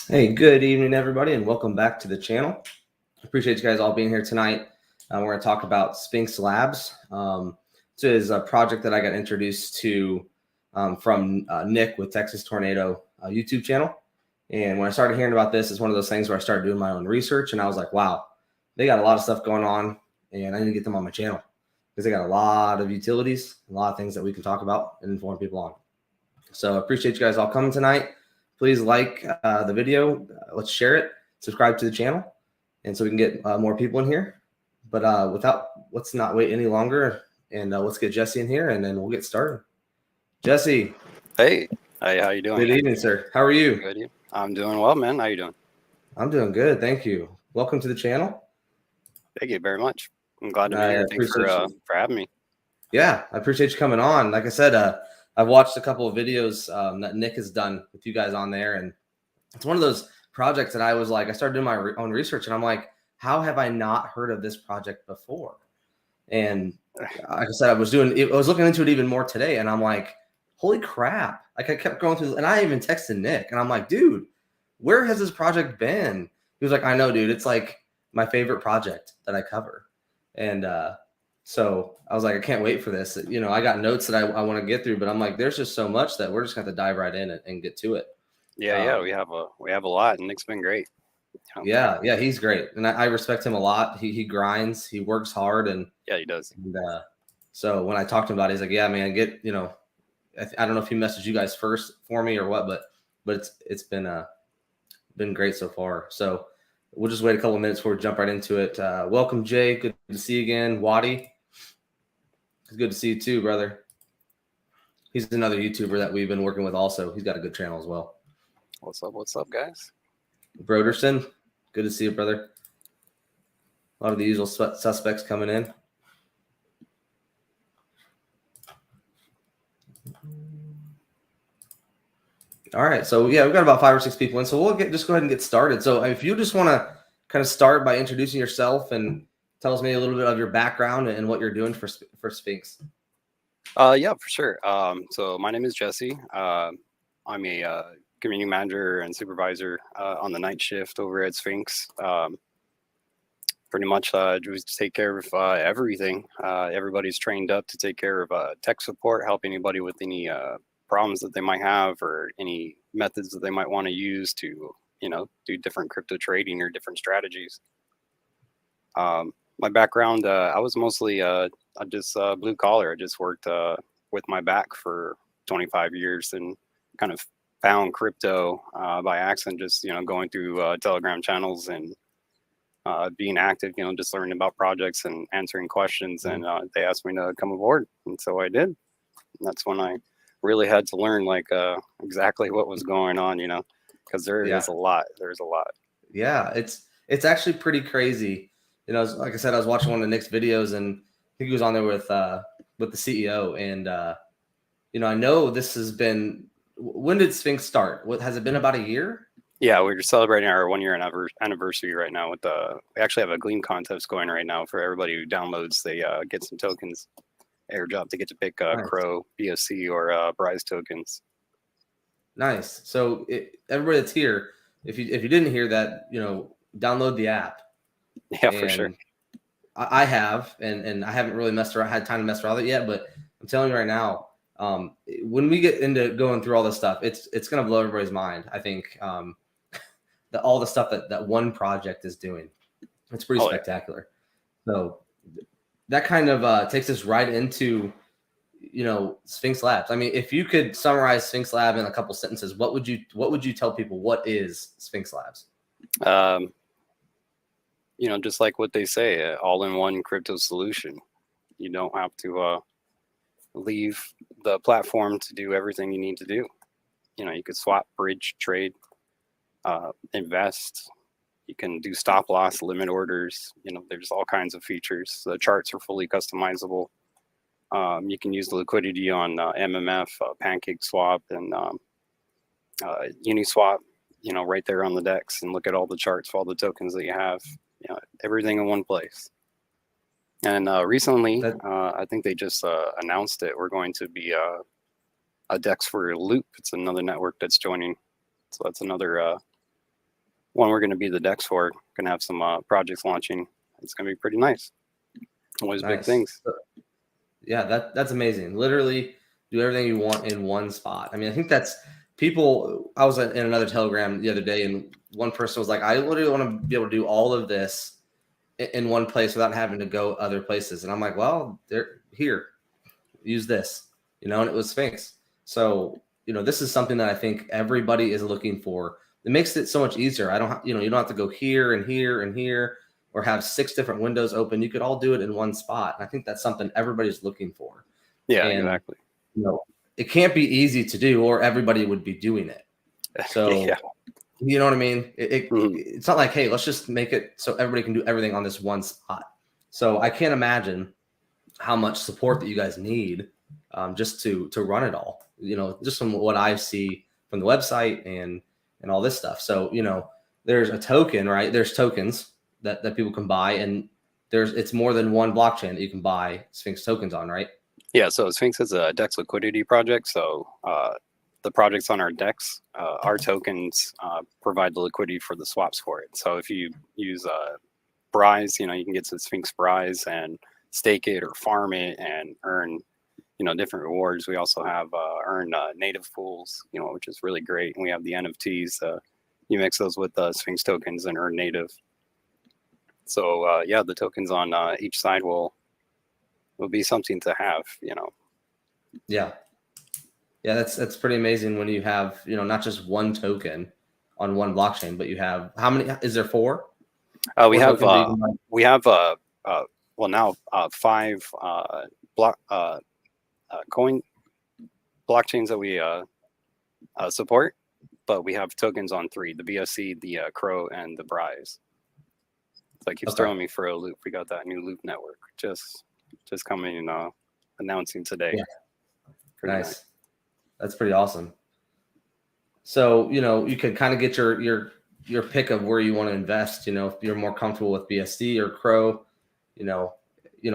Hey, good evening, everybody, and welcome back to the channel. Appreciate you guys all being here tonight. We're going to talk about Sphynx Labs. This is a project that I got introduced to from Nick with Texas Tornado YouTube channel. And when I started hearing about this, it's one of those things where I started doing my own research, and I was like, wow, they got a lot of stuff going on, and I need to get them on my channel because they got a lot of utilities, a lot of things that we can talk about and inform people on. So I appreciate you guys all coming tonight. Please like the video. Let's share it. Subscribe to the channel, and so we can get more people in here. But let's not wait any longer, and let's get Jesse in here, and then we'll get started. Jesse. Hey, how you doing? Good evening, sir. How are you? Good. I'm doing well, man. How you doing? I'm doing good. Thank you. Welcome to the channel. Thank you very much. I'm glad to be here. Thanks for having me. Yeah, I appreciate you coming on. Like I said, I've watched a couple of videos that Nick has done with you guys on there, and it's one of those projects that I started doing my own research, and I'm like, how have I not heard of this project before? And like I said, I was looking into it even more today, and I'm like, holy crap. Like I kept going through, and I even texted Nick, and I'm like, dude, where has this project been? He was like, I know, dude. It's like my favorite project that I cover. And so I was like, I can't wait for this. You know, I got notes that I want to get through, but I'm like, there's just so much that we're just going to dive right in and get to it. Yeah, we have a lot, and Nick's been great. Yeah, he's great, and I respect him a lot. He grinds, he works hard, and yeah, he does. And so when I talked to him about it, he's like, yeah, man, I don't know if he messaged you guys first for me or what, but it's been great so far. So we'll just wait a couple of minutes before we jump right into it. Welcome, Jay. Good to see you again. Waddy, it's good to see you too, brother. He's another YouTuber that we've been working with also. He's got a good channel as well. What's up, guys? Broderson, good to see you, brother. A lot of the usual suspects coming in. All right, so yeah, we've got about 5 or 6 people in, so we'll just go ahead and get started. So if you just want to kind of start by introducing yourself and tell us maybe a little bit of your background and what you're doing for Sphynx. Yeah, for sure. So my name is Jesse. I'm a community manager and supervisor on the night shift over at Sphynx. Pretty much just take care of everything. Everybody's trained up to take care of tech support, help anybody with any problems that they might have or any methods that they might want to use to, do different crypto trading or different strategies. My background, I was mostly just blue collar. I just worked with my back for 25 years and kind of found crypto by accident, just, going through Telegram channels and being active, just learning about projects and answering questions. And they asked me to come aboard. And so I did. And that's when I really had to learn exactly what was going on, because there is a lot. There's a lot. Yeah, it's actually pretty crazy. Like I said, I was watching one of Nick's videos, and I think he was on there with the CEO. And I know this has been. When did Sphynx start? What has it been? About a year? Yeah, we're celebrating our 1 year anniversary right now. We actually have a Gleam contest going right now for everybody who downloads. They get some tokens, airdrop. They get to pick Nice. Crow, BSC, or Bryce tokens. Nice. So everybody that's here, if you didn't hear that, download the app. Yeah, for sure. I have, and I haven't really had time to mess around with it yet, but I'm telling you right now, when we get into going through all this stuff, it's going to blow everybody's mind. I think all the stuff that one project is doing, it's pretty spectacular. Yeah. So that kind of takes us right into, Sphynx Labs. I mean, if you could summarize Sphynx Lab in a couple sentences, what would you tell people? What is Sphynx Labs? Just like what they say, all-in-one crypto solution. You don't have to leave the platform to do everything you need to do. You could swap, bridge, trade, invest. You can do stop loss, limit orders. There's all kinds of features. The charts are fully customizable. You can use the liquidity on MMF, PancakeSwap, and Uniswap. Right there on the DEX, and look at all the charts for all the tokens that you have. Everything in one place. And recently, I think they just announced it. We're going to be a DEX for Loop. It's another network that's joining. So that's another one we're going to be the DEX for. Going to have some projects launching. It's going to be pretty nice. Always big things. Yeah, that's amazing. Literally do everything you want in one spot. I mean, I think that's people. I was in another Telegram the other day, and one person was like, I literally want to be able to do all of this in one place without having to go other places. And I'm like, well, they're here. Use this, and it was Sphynx. So, this is something that I think everybody is looking for. It makes it so much easier. You don't have to go here and here and here, or have 6 different windows open. You could all do it in one spot. And I think that's something everybody's looking for. Yeah, and, exactly. It can't be easy to do, or everybody would be doing it. So, yeah. You know what I mean? It's not like, hey, let's just make it so everybody can do everything on this one spot. So I can't imagine how much support that you guys need just to run it all. Just from what I see from the website and all this stuff. So there's a token, right? There's tokens that people can buy, and it's more than one blockchain that you can buy Sphynx tokens on, right? Yeah. So Sphynx is a DEX liquidity project. So the projects on our DEX, our tokens provide the liquidity for the swaps for it. So if you use Brise, you can get some Sphynx Brise and stake it or farm it and earn, different rewards. We also have earn native pools, which is really great. And we have the NFTs. You mix those with Sphynx tokens and earn native. So yeah, the tokens on each side will be something to have, Yeah. Yeah, that's pretty amazing when you have, not just one token on one blockchain, but you have how many? Is there 4? We have 5 coin blockchains that we support, but we have tokens on 3: the BSC, the Crow, and the Brise. So it keeps throwing me for a loop. We got that new loop network just coming announcing today. Yeah. Nice. That's pretty awesome. So, you could kind of get your pick of where you want to invest, if you're more comfortable with BSD or Crow.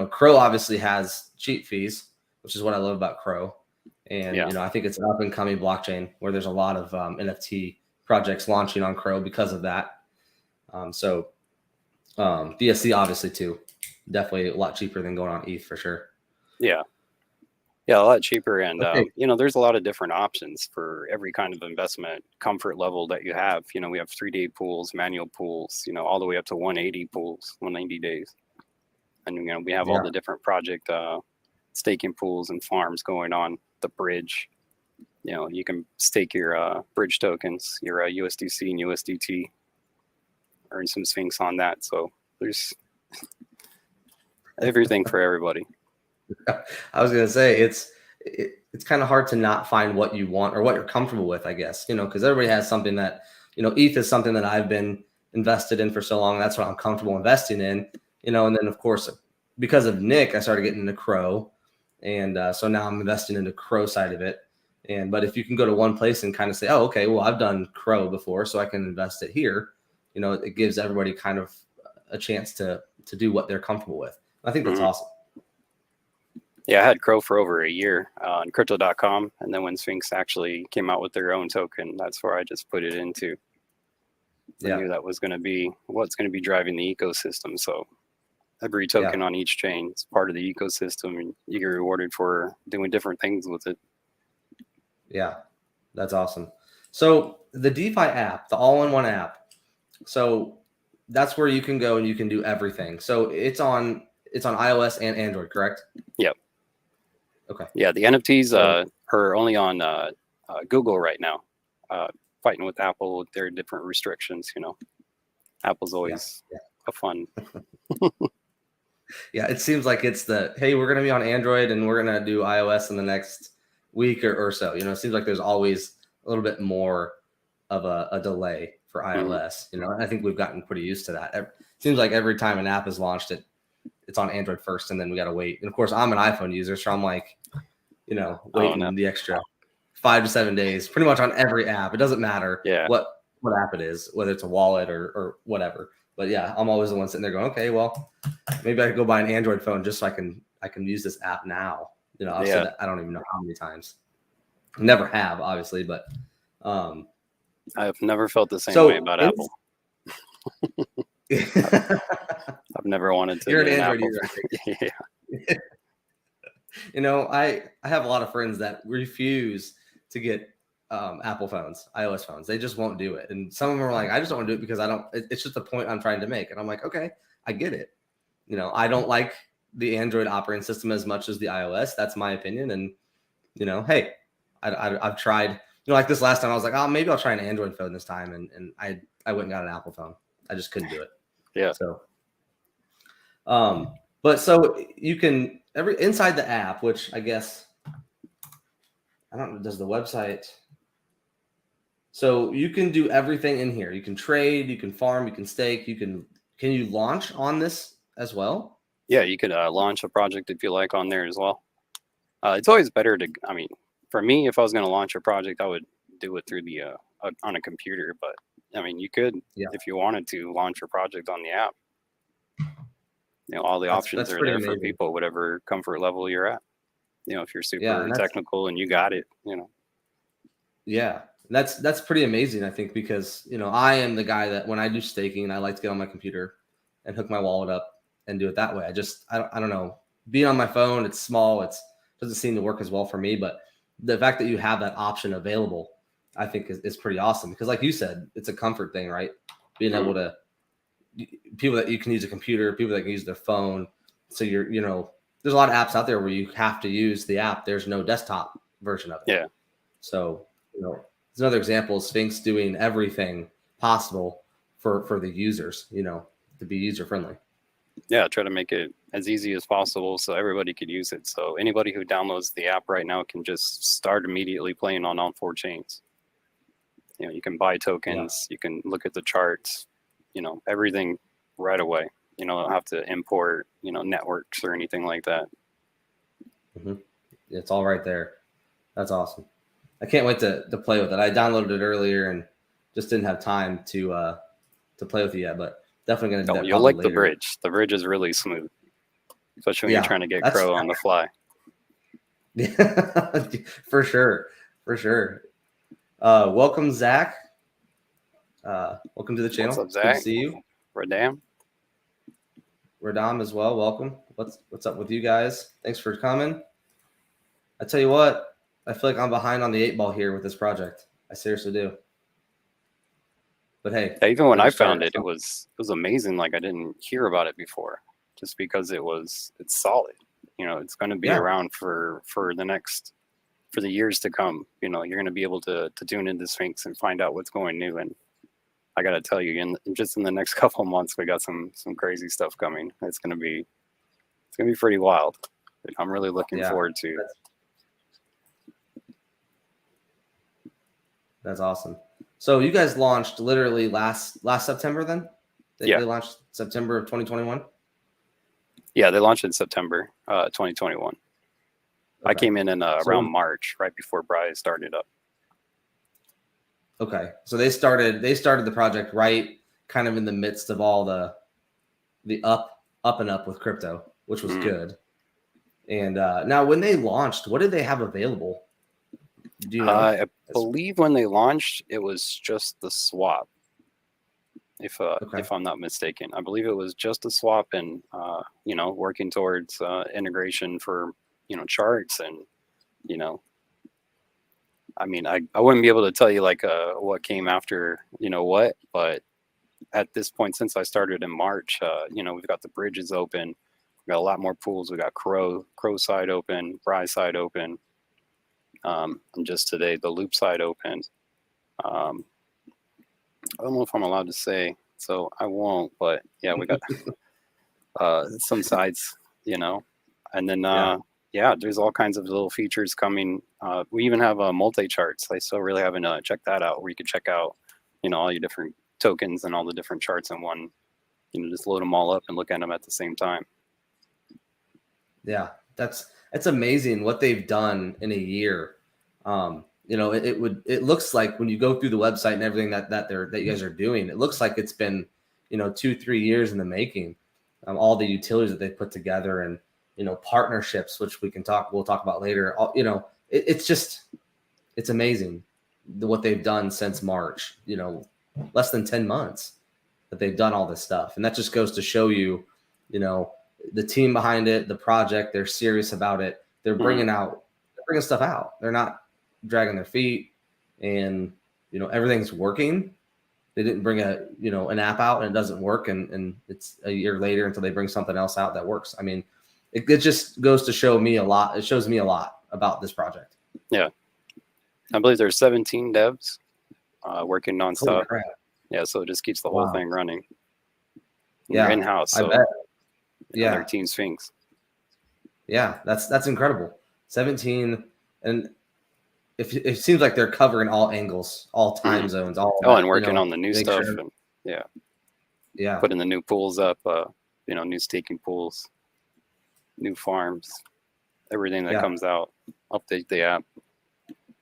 Crow obviously has cheap fees, which is what I love about Crow. And, I think it's an up and coming blockchain where there's a lot of NFT projects launching on Crow because of that. So BSC obviously too, definitely a lot cheaper than going on ETH for sure. Yeah, a lot cheaper. And, there's a lot of different options for every kind of investment comfort level that you have. We have 3-day pools, manual pools, all the way up to 180 pools, 190 days. And, we have all the different project staking pools and farms going on. The bridge, you can stake your bridge tokens, your USDC and USDT, earn some Sphynx on that. So there's everything for everybody. I was gonna say it's kind of hard to not find what you want or what you're comfortable with, I guess, because everybody has something that, ETH is something that I've been invested in for so long. That's what I'm comfortable investing in, and then of course, because of Nick, I started getting into Crow, and so now I'm investing in the Crow side of it. But if you can go to one place and kind of say, oh, okay, well, I've done Crow before, so I can invest it here, it gives everybody kind of a chance to do what they're comfortable with. I think that's awesome. Yeah, I had Crow for over a year on crypto.com. And then when Sphynx actually came out with their own token, that's where I just put it into. I knew that was going to be what's going to be driving the ecosystem. So every token on each chain is part of the ecosystem, and you get rewarded for doing different things with it. Yeah, that's awesome. So the DeFi app, the all-in-one app, so that's where you can go and you can do everything. So it's on iOS and Android, correct? Yep. Okay. Yeah, the NFTs are only on Google right now, fighting with Apple with their different restrictions. Apple's always a fun. Yeah, it seems like it's hey, we're going to be on Android and we're going to do iOS in the next week or so. It seems like there's always a little bit more of a delay for iOS. I think we've gotten pretty used to that. It seems like every time an app is launched, it's on Android first, and then we got to wait. And of course, I'm an iPhone user, so I'm like, waiting the extra 5 to 7 days, pretty much on every app. It doesn't matter what app it is, whether it's a wallet or whatever. But yeah, I'm always the one sitting there going, okay, well, maybe I could go buy an Android phone just so I can use this app now. I've said that I don't even know how many times. Never have, obviously, but I've never felt the same way about Apple. I've never wanted to You're get an an Android Apple. user. Yeah. You know, I have a lot of friends that refuse to get Apple phones, iOS phones. They just won't do it. And some of them are like, I just don't want to do it because I don't. It's just the point I'm trying to make. And I'm like, okay, I get it. You know, I don't like the Android operating system as much as the iOS. That's my opinion. And you know, hey, I've tried. You know, like this last time, I was like, oh, maybe I'll try an Android phone this time, and I went and got an Apple phone. I just couldn't do it. Yeah. So, but so you can inside the app, which I guess I don't know, does the website. So you can do everything in here. You can trade, you can farm, you can stake, can you launch on this as well? Yeah, you could launch a project if you like on there as well. It's always better to, I mean, for me, if I was going to launch a project, I would do it through the on a computer. But I mean, you could, if you wanted to, launch your project on the app. You know, all the options are there for people, whatever comfort level you're at. You know, if you're super technical and you got it, you know. Yeah, that's pretty amazing, I think, because you know I am the guy that when I do staking, I like to get on my computer and hook my wallet up and do it that way. I don't know, being on my phone, it's small, doesn't seem to work as well for me. But the fact that you have that option available, I think is pretty awesome because, like you said, it's a comfort thing, right? Being able to people that you can use a computer, people that can use their phone. So you know, there's a lot of apps out there where you have to use the app. There's no desktop version of it. Yeah. So, you know, it's another example of Sphynx doing everything possible for the users, you know, to be user friendly. Yeah, try to make it as easy as possible so everybody could use it. So anybody who downloads the app right now can just start immediately playing on all 4 chains. You know, you can buy tokens, you can look at the charts, you know, everything right away. You know, don't have to import, you know, networks or anything like that. Mm-hmm. It's all right there. That's awesome. I can't wait to play with it. I downloaded it earlier and just didn't have time to play with it yet, but definitely going to do that. You'll like later. The bridge. The bridge is really smooth, especially when you're trying to get Crow on the fly. Yeah, for sure. Welcome, Zach. Welcome to the channel. What's up, Zach? Good to see you. Radam as well. Welcome. What's up with you guys? Thanks for coming. I tell you what, I feel like I'm behind on the 8 ball here with this project. I seriously do. But hey, even when I found it, it was amazing. Like I didn't hear about it before, just because it's solid. You know, it's going to be around for the years to come. You know, you're going to be able to tune into Sphynx and find out what's going new. And I got to tell you, just in the next couple of months, we got some crazy stuff coming. It's going to be pretty wild. I'm really looking forward to. That's awesome. So you guys launched literally last September then? They launched September of 2021? Yeah, they launched in September 2021. Okay. I came in around March, right before Bri started up. Okay. So they started the project right kind of in the midst of all the up and up with crypto, which was good. And now when they launched, what did they have available? Do you know? I believe when they launched, it was just the swap. If I'm not mistaken, I believe it was just a swap, and you know, working towards integration for, you know, charts, and you know, I mean, I wouldn't be able to tell you like what came after, you know what, but at this point, since I started in March, you know, we've got the bridges open, we've got a lot more pools, we got Crow side open, Bri side open. And just today, the loop side opened. I don't know if I'm allowed to say, so I won't. But yeah, we got some sides, you know, and then there's all kinds of little features coming. We even have multi charts. I still really haven't checked that out, where you can check out, you know, all your different tokens and all the different charts in one. You know, just load them all up and look at them at the same time. Yeah, it's amazing what they've done in a year. You know, it looks like when you go through the website and everything that you guys are doing, it looks like it's been, you know, 2-3 years in the making. All the utilities that they put together, and you know, partnerships, which we'll talk about later. You know, it's amazing what they've done since March. You know, less than 10 months. that they've done all this stuff. And that just goes to show you, the team behind it, the project, they're serious about it. They're bringing stuff out. They're not dragging their feet, and, everything's working. They didn't bring an app out and it doesn't work. And it's a year later until they bring something else out that works. I mean, it just goes to show me a lot. It shows me a lot about this project. Yeah. I believe there's 17 devs working nonstop. Yeah. So it just keeps the whole thing running. Yeah. You're in-house. So I bet. Yeah. their team Sphynx. Yeah. That's incredible. 17. And it seems like they're covering all angles, all time zones, and working on the new stuff. Sure. And yeah. Putting the new pools up, new staking pools, new farms, everything that comes out, update the app.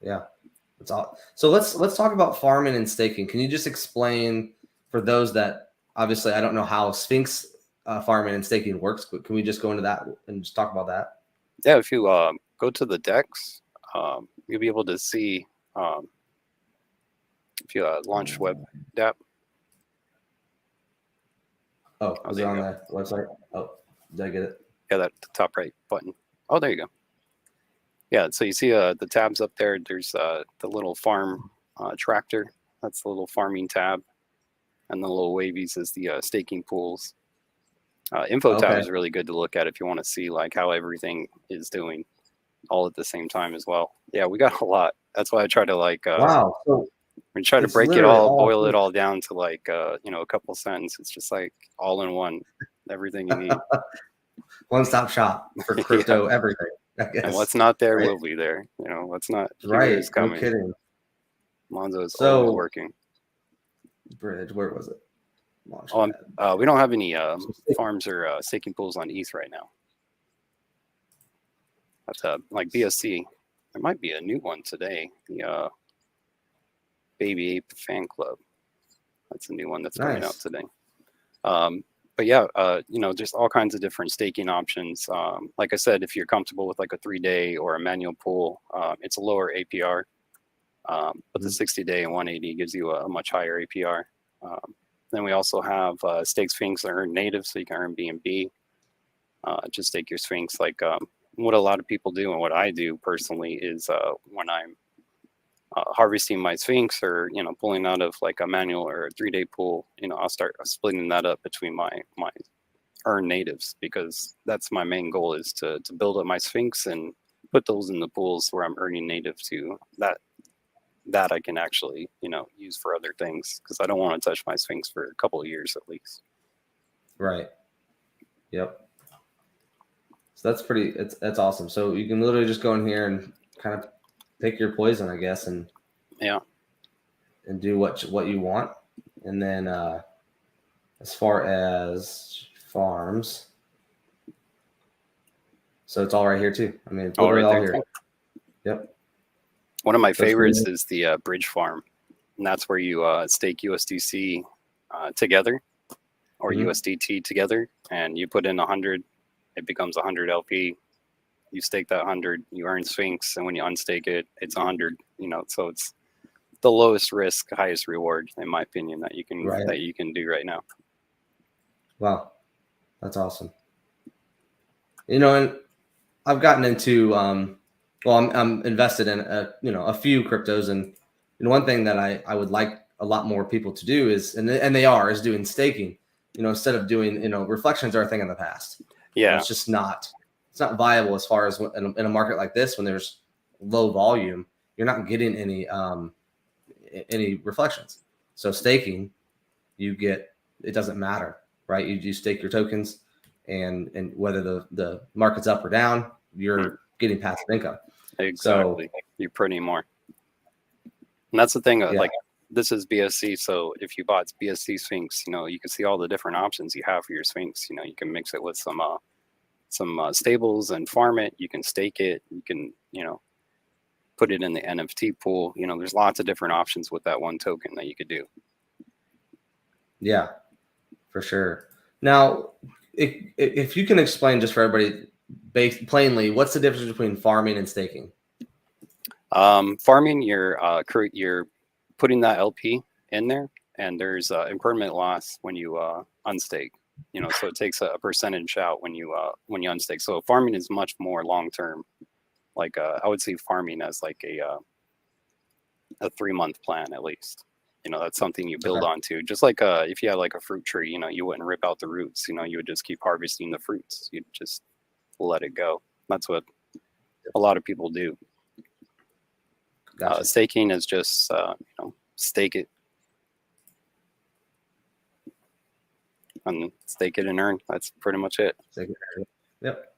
Yeah. That's all. So let's talk about farming and staking. Can you just explain for those that obviously I don't know how Sphynx farming and staking works, but can we just go into that and just talk about that? Yeah. If you go to the DEX, you'll be able to see if you launch web app. Oh, was it on the website? Oh, did I get it? Yeah, that top right button. Oh, there you go. Yeah, so you see the tabs up there. There's the little farm tractor. That's the little farming tab. And the little wavies is the staking pools. Info tab is really good to look at if you want to see like how everything is doing all at the same time as well. Yeah, we got a lot. That's why I try to like wow. So we try to break it all, boil it all down to like a couple sentences. It's just like all in one, everything you need. One-stop shop for crypto everything. I guess. And what's not there will be there. What's not is coming. No kidding. Monzo is always working. Bridge, where was it? We don't have any farms or staking pools on ETH right now. That's like BSC. There might be a new one today. The Baby Ape Fan Club. That's a new one that's coming out today. But yeah, just all kinds of different staking options. Like I said, if you're comfortable with like a 3-day or a manual pool, it's a lower APR. But the 60-day and 180 gives you a much higher APR. Then we also have stake Sphynx that earn native, so you can earn BNB. Just stake your Sphynx. Like what a lot of people do and what I do personally is when I'm harvesting my Sphynx or pulling out of like a manual or a 3-day pool, I'll start splitting that up between my earn natives, because that's my main goal, is to build up my Sphynx and put those in the pools where I'm earning native to that I can actually use for other things, because I don't want to touch my Sphynx for a couple of years at least. Right. Yep. So that's awesome. So you can literally just go in here and kind of pick your poison, I guess, and do what you want. And then as far as farms, so it's all right here too. I mean, it's all here. Yep. One of my favorites is the bridge farm, and that's where you stake USDC together, or USDT together, and you put in 100, it becomes 100 LP. You stake that 100, you earn Sphynx, and when you unstake it, it's 100. So it's the lowest risk, highest reward, in my opinion, that you can do right now. Wow, that's awesome. And I've gotten into I'm invested in a few cryptos, and one thing that I would like a lot more people to do is doing staking. Instead of doing reflections are a thing in the past. Yeah, it's just not. It's not viable as far as in a market like this, when there's low volume, you're not getting any reflections. So staking, it doesn't matter, right? You stake your tokens, and whether the market's up or down, you're getting passive income. Exactly. So, you're printing more. And that's the thing, like this is BSC. So if you bought BSC Sphynx, you can see all the different options you have for your Sphynx. You can mix it with some stables and farm it. You can stake it. You can, put it in the NFT pool. There's lots of different options with that one token that you could do. Yeah, for sure. Now, if you can explain just for everybody plainly, what's the difference between farming and staking? Farming, you're putting that LP in there, and there's impermanent loss when you unstake. So it takes a percentage out when you unstake. So farming is much more long term. Like I would see farming as like a 3-month plan at least. That's something you build onto. Just like if you had like a fruit tree, you wouldn't rip out the roots. You would just keep harvesting the fruits. You'd just let it go. That's what a lot of people do. Gotcha. Staking is just stake it and stake it and earn. That's pretty much it. Yep.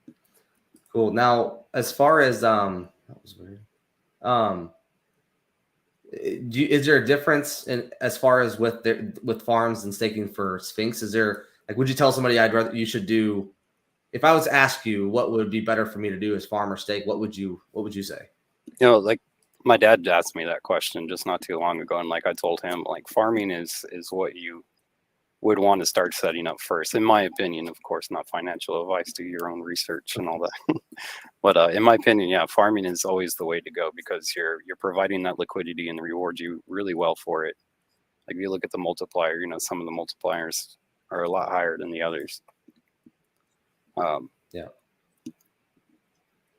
Cool. Now, as far as that was weird. Is there a difference as far as with farms and staking for Sphynx? Is there, like, would you tell somebody you should do? If I was to ask you what would be better for me to do as farm or stake, what would you say? Like my dad asked me that question just not too long ago, and like I told him, like farming is what you would want to start setting up first, in my opinion. Of course, not financial advice. Do your own research and all that. But in my opinion, yeah, farming is always the way to go, because you're providing that liquidity and rewards you really well for it. Like if you look at the multiplier, some of the multipliers are a lot higher than the others. Yeah,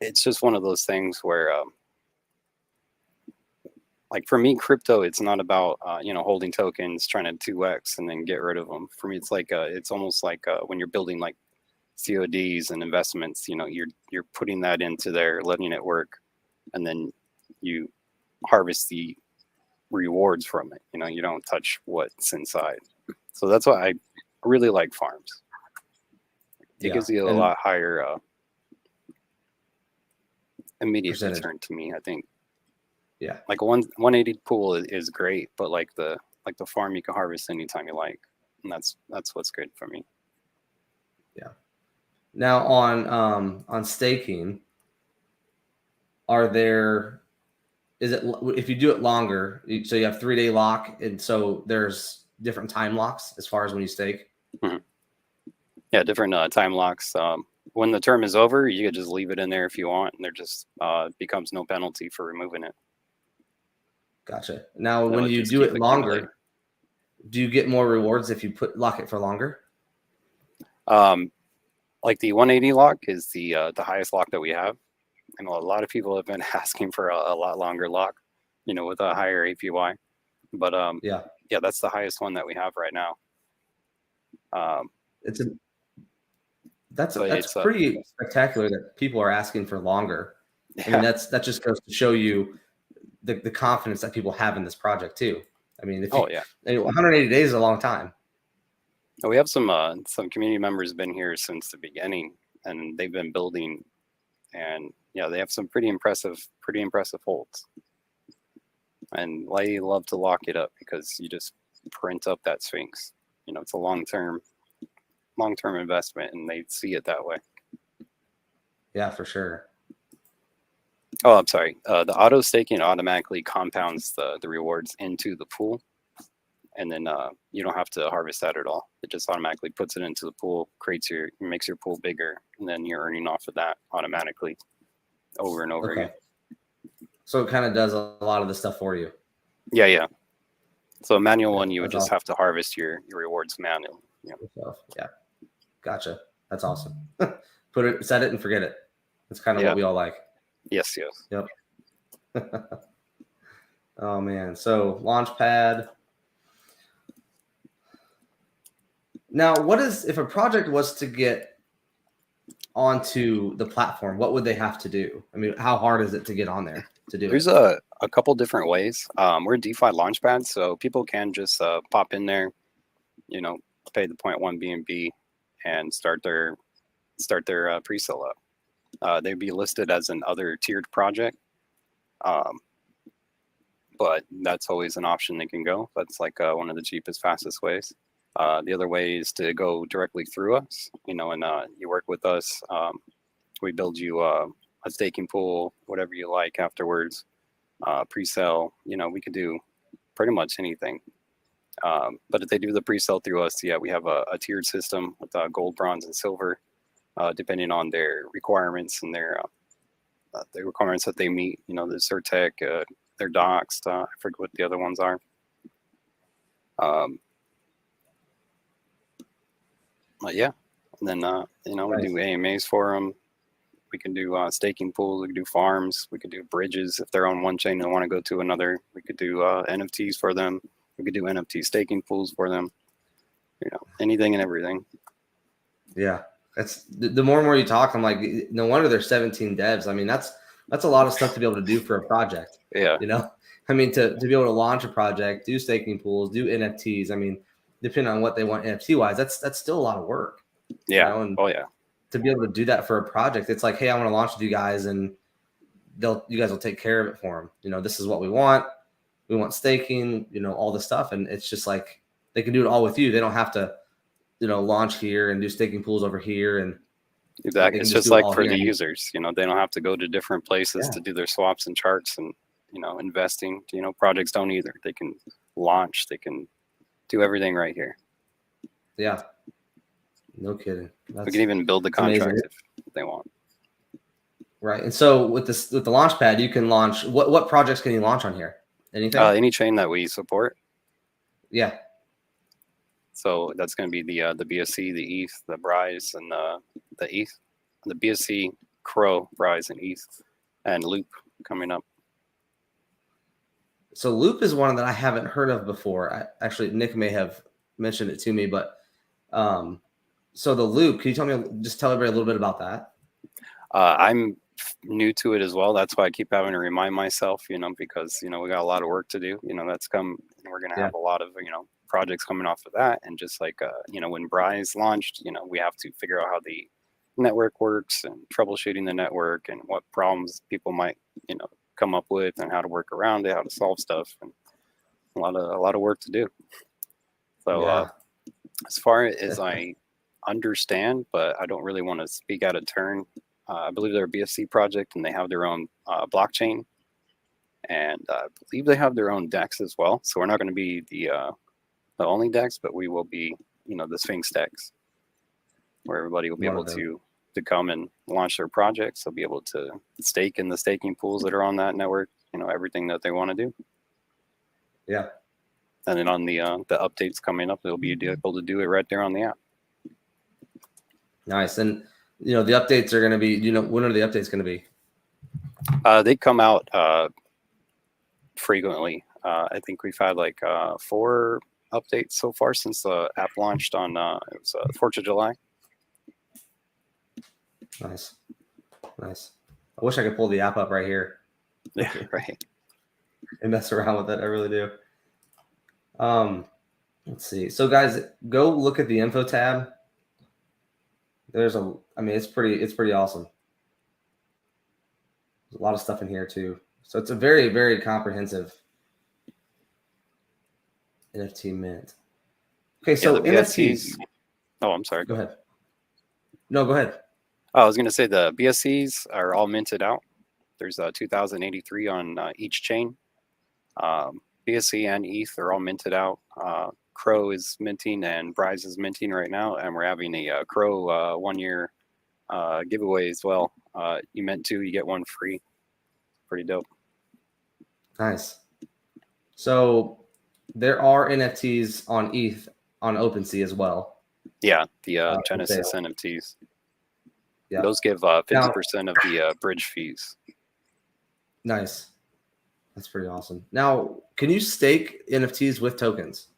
it's just one of those things where, like for me, crypto, it's not about holding tokens, trying to 2x and then get rid of them. For me, it's like it's almost like when you're building like CODs and investments, you're putting that into there, letting it work, and then you harvest the rewards from it. You don't touch what's inside. So that's why I really like farms. It gives you a lot higher immediate return to me, I think. Yeah, like a 180 pool is great, but like the farm, you can harvest anytime you like, and that's what's good for me. Yeah. Now on staking, is it, if you do it longer, so you have 3-day lock, and so there's different time locks as far as when you stake? Mm-hmm. Yeah, different time locks. When the term is over, you could just leave it in there if you want, and there just becomes no penalty for removing it. Gotcha. Now, when you do it longer, do you get more rewards if you lock it for longer? Like the 180 lock is the highest lock that we have. I know a lot of people have been asking for a lot longer lock, with a higher APY. But yeah, that's the highest one that we have right now. That's pretty spectacular that people are asking for longer. Yeah. I mean, that just goes to show you the confidence that people have in this project too. I mean, 180 days is a long time. We have some community members have been here since the beginning, and they've been building, and they have some pretty impressive holds. And I love to lock it up because you just print up that Sphynx. It's a long-term investment, and they see it that way. Yeah, for sure. Oh, I'm sorry. The auto staking automatically compounds the rewards into the pool, and then you don't have to harvest that at all. It just automatically puts it into the pool, makes your pool bigger, and then you're earning off of that automatically over and over again. So it kind of does a lot of the stuff for you. Yeah. So a manual one, you would just have to harvest your rewards manually. Yeah. Gotcha. That's awesome. Set it and forget it. That's kind of what we all like. Yes. Yep. Oh man. So Launchpad. Now, if a project was to get onto the platform, what would they have to do? I mean, how hard is it to get on there to do There's a couple different ways. We're DeFi Launchpad, so people can just pop in there, pay the 0.1 BNB and start their pre-sale up. They'd be listed as an other tiered project, but that's always an option they can go. That's like one of the cheapest, fastest ways. The other way is to go directly through us, and you work with us. We build you a staking pool, whatever you like afterwards. Pre-sale, we could do pretty much anything. But if they do the pre-sale through us, we have a tiered system with gold, bronze, and silver, depending on their requirements and their the requirements that they meet. The Certec, their docs. I forget what the other ones are. But yeah, and then we do AMAs for them. We can do staking pools. We can do farms. We could do bridges if they're on one chain and want to go to another. We could do NFTs for them. We could do NFT staking pools for them. Anything and everything. Yeah, that's the more and more you talk, I'm like, no wonder there's 17 devs. I mean, that's a lot of stuff to be able to do for a project. Yeah. I mean, to be able to launch a project, do staking pools, do NFTs. I mean, depending on what they want NFT wise, that's still a lot of work. Yeah. And oh yeah. To be able to do that for a project, it's like, hey, I want to launch with you guys, and you guys will take care of it for them. This is what we want. We want staking. All this stuff, and it's just like they can do it all with you. They don't have to, launch here and do staking pools over here, and exactly. It's just like for the users. They don't have to go to different places to do their swaps and charts and investing. Projects don't either. They can launch. They can do everything right here. Yeah. No kidding. We can even build the contract if they want. Right. And so with the launch pad, you can launch what projects can you launch on here? Anything? Any chain that we support. Yeah. So that's going to be the BSC, the ETH, the Brise, and the ETH, the BSC, Crow, Brise, and ETH, and Loop coming up. So Loop is one that I haven't heard of before. Actually, Nick may have mentioned it to me, but so the Loop, can you tell everybody a little bit about that? I'm new to it as well. That's why I keep having to remind myself, because we got a lot of work to do. That's come. We're going to have a lot of projects coming off of that, and just like when Brise launched, we have to figure out how the network works and troubleshooting the network and what problems people might come up with and how to work around it, how to solve stuff, and a lot of work to do. So as far as I understand, but I don't really want to speak out of turn. I believe they're a BSC project and they have their own blockchain, and I believe they have their own DEX as well. So we're not going to be the only DEX, but we will be, the Sphynx DEX, where everybody will be able to come and launch their projects. They'll be able to stake in the staking pools that are on that network. Everything that they want to do. Yeah. And then on the updates coming up, they'll be able to do it right there on the app. Nice. And the updates are going to be. When are the updates going to be? They come out frequently. I think we've had like 4 updates so far since the app launched on it was 4th of July. Nice. I wish I could pull the app up right here. Yeah, right. And mess around with it. I really do. Let's see. So guys, go look at the info tab. It's pretty awesome. There's a lot of stuff in here too. So it's a very, very comprehensive NFT mint. Okay, so NFTs. Oh, I'm sorry. Go ahead. No, go ahead. I was going to say the BSCs are all minted out. There's 2,083 on each chain. BSC and ETH are all minted out. Crow is minting and Brise is minting right now, and we're having a Crow 1 year giveaway as well. You mint 2, you get 1 free. Pretty dope. Nice. So there are NFTs on ETH on OpenSea as well. Yeah, the Genesis NFTs. Yeah. Those give 50% of the bridge fees. Nice. That's pretty awesome. Now, can you stake NFTs with tokens?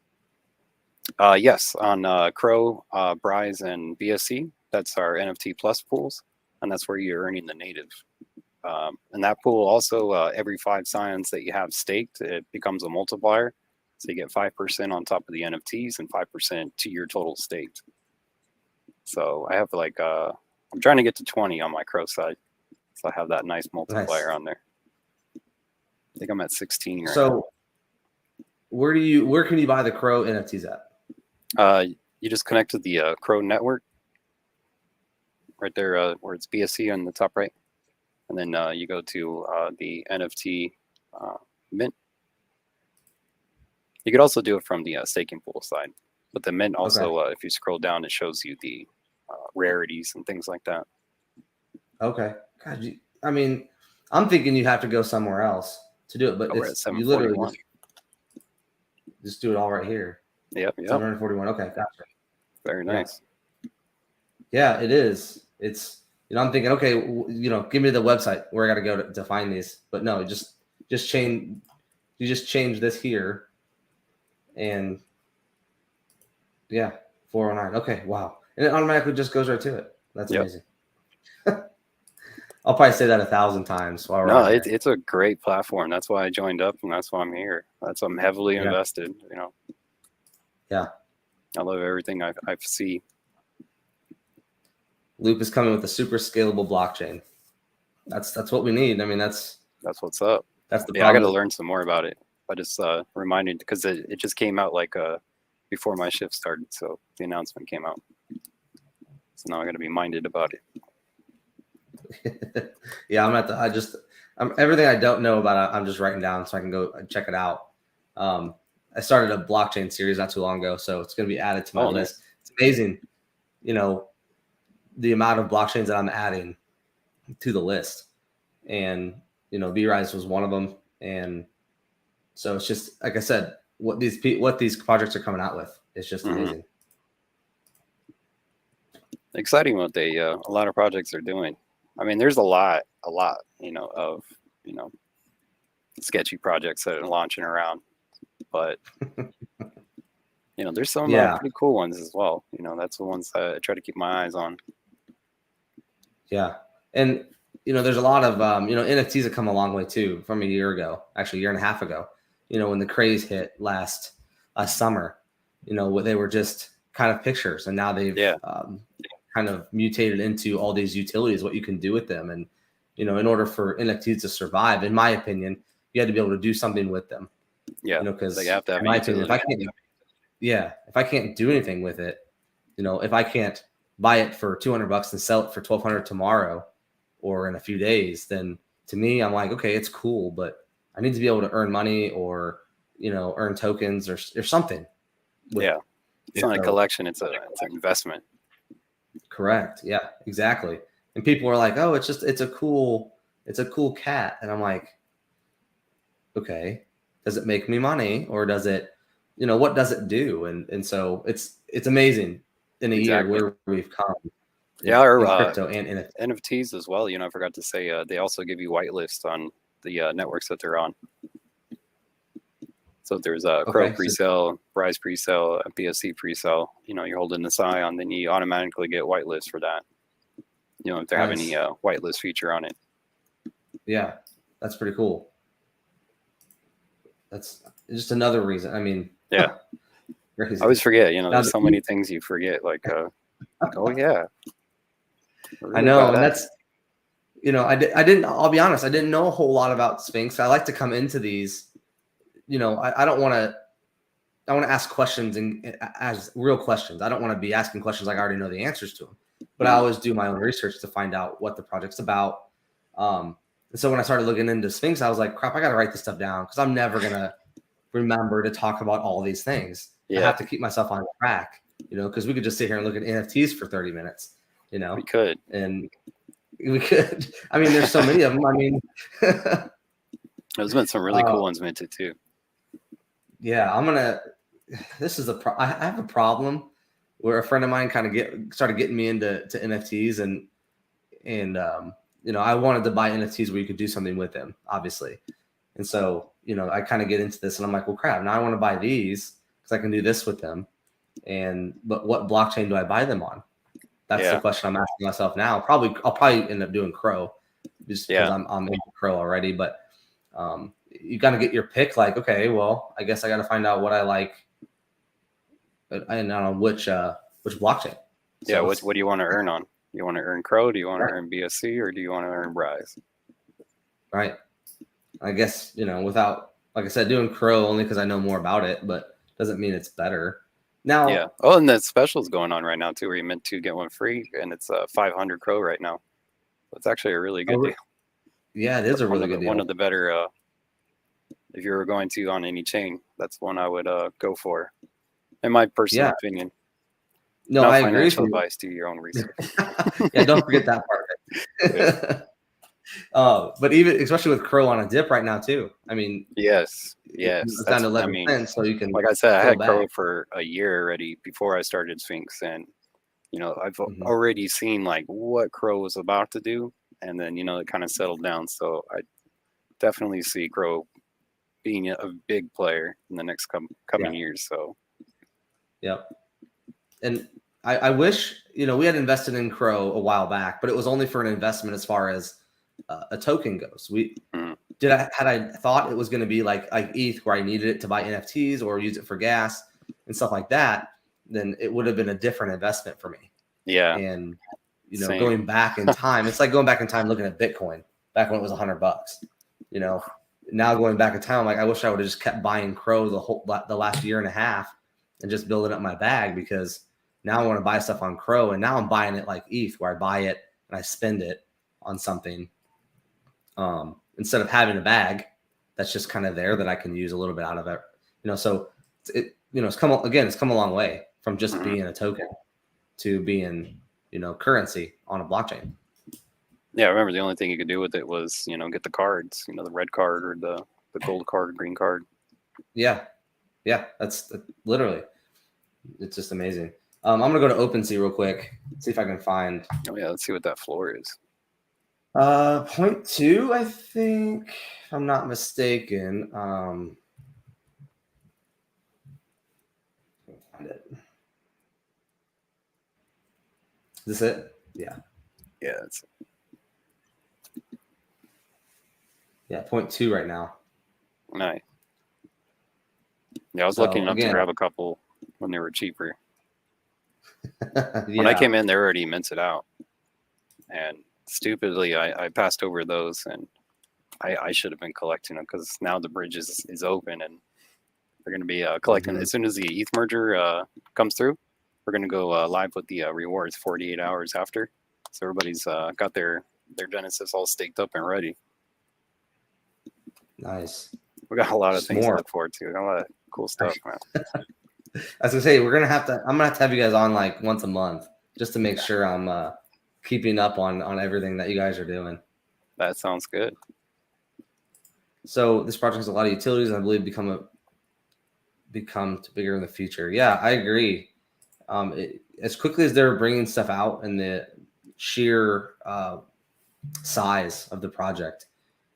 Yes, on Crow, Brise, and BSC. That's our NFT plus pools, and that's where you're earning the native. And that pool also, every 5 scions that you have staked, it becomes a multiplier. So you get 5% on top of the NFTs and 5% to your total staked. So I have like, I'm trying to get to 20 on my Crow side. So I have that nice multiplier on there. I think I'm at 16 right now. Where can you buy the Crow NFTs at? You just connect to the Crow network right there where it's BSC on the top right. And then you go to the NFT mint. You could also do it from the staking pool side. But the mint also, if you scroll down, it shows you the rarities and things like that. Okay. God, I'm thinking you have to go somewhere else to do it, but you literally just do it all right here. Yep. 741. Okay, gotcha. Very nice. Yeah, it is. It's, I'm thinking, okay, give me the website where I got to go to find these. But no, just change. You just change this here, and yeah, 409. Okay, wow, and it automatically just goes right to it. That's amazing. I'll probably say that 1,000 times while we're No, on there. it's a great platform. That's why I joined up, and that's why I'm here. That's why I'm heavily invested. Yeah. I love everything I see. Loop is coming with a super scalable blockchain. That's what we need. I mean, that's what's up. That's the I got to problem. learn some more about it. I just reminded because it just came out like before my shift started, so the announcement came out. So now I got to be minded about it. Yeah, everything I don't know about it, I'm just writing down so I can go check it out. I started a blockchain series not too long ago, so it's going to be added to my list. It's amazing, the amount of blockchains that I'm adding to the list, and VRise was one of them, and so it's just like I said, what these projects are coming out with is just amazing. Exciting what a lot of projects are doing. I mean, there's a lot, of sketchy projects that are launching around, but there's some pretty cool ones as well. That's the ones that I try to keep my eyes on. Yeah, and there's a lot of NFTs have come a long way too from a year ago, actually a year and a half ago. When the craze hit last summer, they were just kind of pictures, and now they've kind of mutated into all these utilities, what you can do with them. And, in order for NFTs to survive, in my opinion, you had to be able to do something with them. Yeah. Because they have to have in my opinion, if I can't do anything with it, if I can't buy it for $200 and sell it for $1,200 tomorrow or in a few days, then to me, I'm like, okay, it's cool, but I need to be able to earn money or, earn tokens or something. It's not a collection. It's an investment. Correct. Yeah, exactly. And people are like, oh, it's a cool cat. And I'm like, okay, does it make me money or does it, what does it do? And so it's amazing in a year where we've come. Or crypto and NFTs as well. I forgot to say, they also give you whitelists on the networks that they're on. So if there's a Crow pre-sale, Rise pre-sale, a BSC pre-sale, you're holding this eye on, then you automatically get whitelist for that. If they have any whitelist feature on it. Yeah, that's pretty cool. That's just another reason. I mean, yeah. I always forget, there's so many things you forget, like, oh yeah. I know, and that's, I'll be honest, I didn't know a whole lot about Sphynx. I like to come into these, I don't want to, I want to ask questions and as real questions. I don't want to be asking questions like I already know the answers to them, but I always do my own research to find out what the project's about. And so when I started looking into Sphynx, I was like, crap, I got to write this stuff down because I'm never going to remember to talk about all these things. I have to keep myself on track, because we could just sit here and look at NFTs for 30 minutes, We could. And we could. I mean, there's so many of them. I mean, there's been some really cool ones minted too. Yeah, I have a problem where a friend of mine kind of started getting me into NFTs and I wanted to buy NFTs where you could do something with them, obviously. And so, I kind of get into this and I'm like, well, crap, now I want to buy these because I can do this with them. But what blockchain do I buy them on? That's the question I'm asking myself now. I'll probably end up doing Crow just because I'm into Crow already, but you got to get your pick. Like, okay, well, I guess I got to find out what I like and on which blockchain. Yeah. What do you want to earn on? You want to earn Crow? Do you want to earn BSC or do you want to earn Rise? Right. I guess, without, like I said, doing Crow only because I know more about it, but doesn't mean it's better. Now, yeah. Oh, and the special's going on right now too, where you meant to get one free, and it's 500 Crow right now. So it's actually a really good deal. Yeah, it is a really good deal. One of the better. If you were going to on any chain, that's one I would go for, in my personal opinion. No, I agree with you. Advice, do your own research. Yeah, don't forget that part. But even especially with Crow on a dip right now too. I mean, yes, Yes, it's down that's, to I 11 mean, cents, so you can like I said, I fill a had bag. Crow for a year already before I started Sphynx, and I've Mhm. already seen like what Crow was about to do, and then it kind of settled down. So I definitely see Crow being a big player in the next Yeah. coming years. So Yep. And I wish, we had invested in Crow a while back, but it was only for an investment as far as a token goes. mm, Had I thought it was going to be like ETH, where I needed it to buy NFTs or use it for gas and stuff like that, then it would have been a different investment for me. yeah, And same. going back in time, it's like going back in time looking at Bitcoin back when it was $100. Now going back in time, I'm like, I wish I would have just kept buying Crow the last year and a half and just building up my bag, because now I want to buy stuff on Crow, and now I'm buying it like ETH, where I buy it and I spend it on something, instead of having a bag that's just kind of there that I can use a little bit out of it. So it's come a long way from just Mhm. being a token to being, currency on a blockchain. Yeah, I remember the only thing you could do with it was get the cards, the red card or the gold card, green card. Yeah. That's literally, it's just amazing. I'm gonna go to OpenSea real quick, see if I can find. Oh yeah, let's see what that floor is. 0.2, I think, if I'm not mistaken. Find it. Is this it? Yeah. Yeah, it's Yeah, 0.2 right now. nice. Yeah, I was So lucky enough to again, grab a couple when they were cheaper. When I yeah, came in, they were already minted out, and stupidly, I passed over those, and I should have been collecting them, because now the bridge is open, and they're going to be collecting as soon as the ETH merger comes through. We're going to go live with the rewards 48 hours after, so everybody's got their Genesis all staked up and ready. nice. We got a lot of Just things more. to look forward to. We got a lot of cool stuff, man. I was gonna say, I'm gonna have to have you guys on like once a month, just to make sure I'm keeping up on everything that you guys are doing. That sounds good. So this project has a lot of utilities, and I believe become bigger in the future. Yeah, I agree. As quickly as they're bringing stuff out, and the sheer size of the project,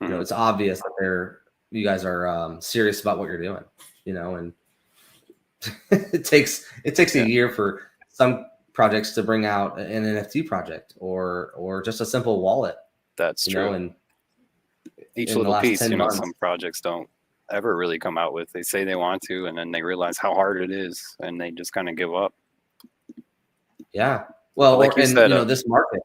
it's obvious that you guys are serious about what you're doing. And it takes a year for some projects to bring out an NFT project or just a simple wallet. That's true. And Each in the little last piece, 10 months, some projects don't ever really come out with. They say they want to, and then they realize how hard it is, and they just kind of give up. yeah. Well, like you said, this market.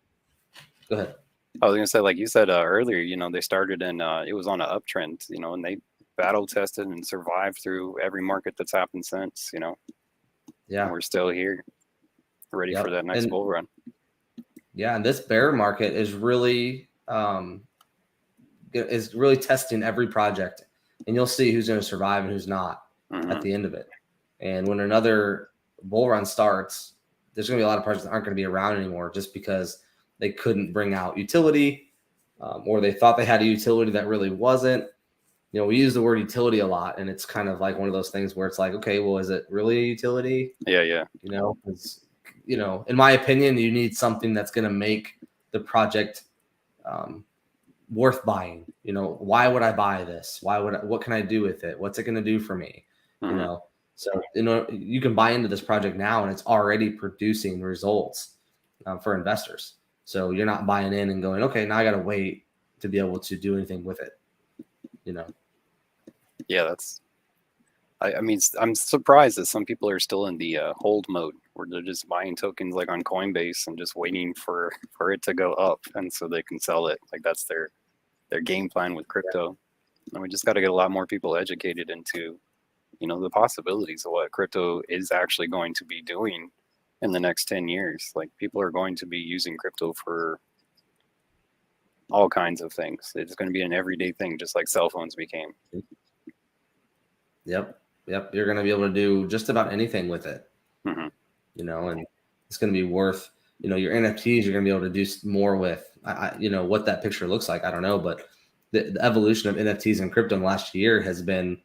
Go ahead. I was gonna say, like you said earlier, they started and it was on an uptrend, and they battle tested and survived through every market that's happened since, Yeah. and we're still here, ready for that next bull run. Yeah, and this bear market is really testing every project, and you'll see who's going to survive and who's not at the end of it. And when another bull run starts, there's going to be a lot of projects that aren't going to be around anymore, just because they couldn't bring out utility, or they thought they had a utility that really wasn't. We use the word utility a lot, and it's kind of like one of those things where it's like, okay, well, is it really a utility? Yeah. Because, in my opinion, you need something that's going to make the project worth buying. Why would I buy this? What can I do with it? What's it going to do for me? So, you can buy into this project now, and it's already producing results for investors. So you're not buying in and going, okay, now I got to wait to be able to do anything with it. Yeah, I mean, I'm surprised that some people are still in the hold mode, where they're just buying tokens like on Coinbase and just waiting for it to go up, and so they can sell it. Like that's their game plan with crypto. And we just got to get a lot more people educated into, the possibilities of what crypto is actually going to be doing in the next 10 years. Like people are going to be using crypto for all kinds of things. It's going to be an everyday thing, just like cell phones became. Yep. You're going to be able to do just about anything with it, and it's going to be worth, your NFTs, you're going to be able to do more with. What that picture looks like, I don't know, but the evolution of NFTs and crypto in the last year has been,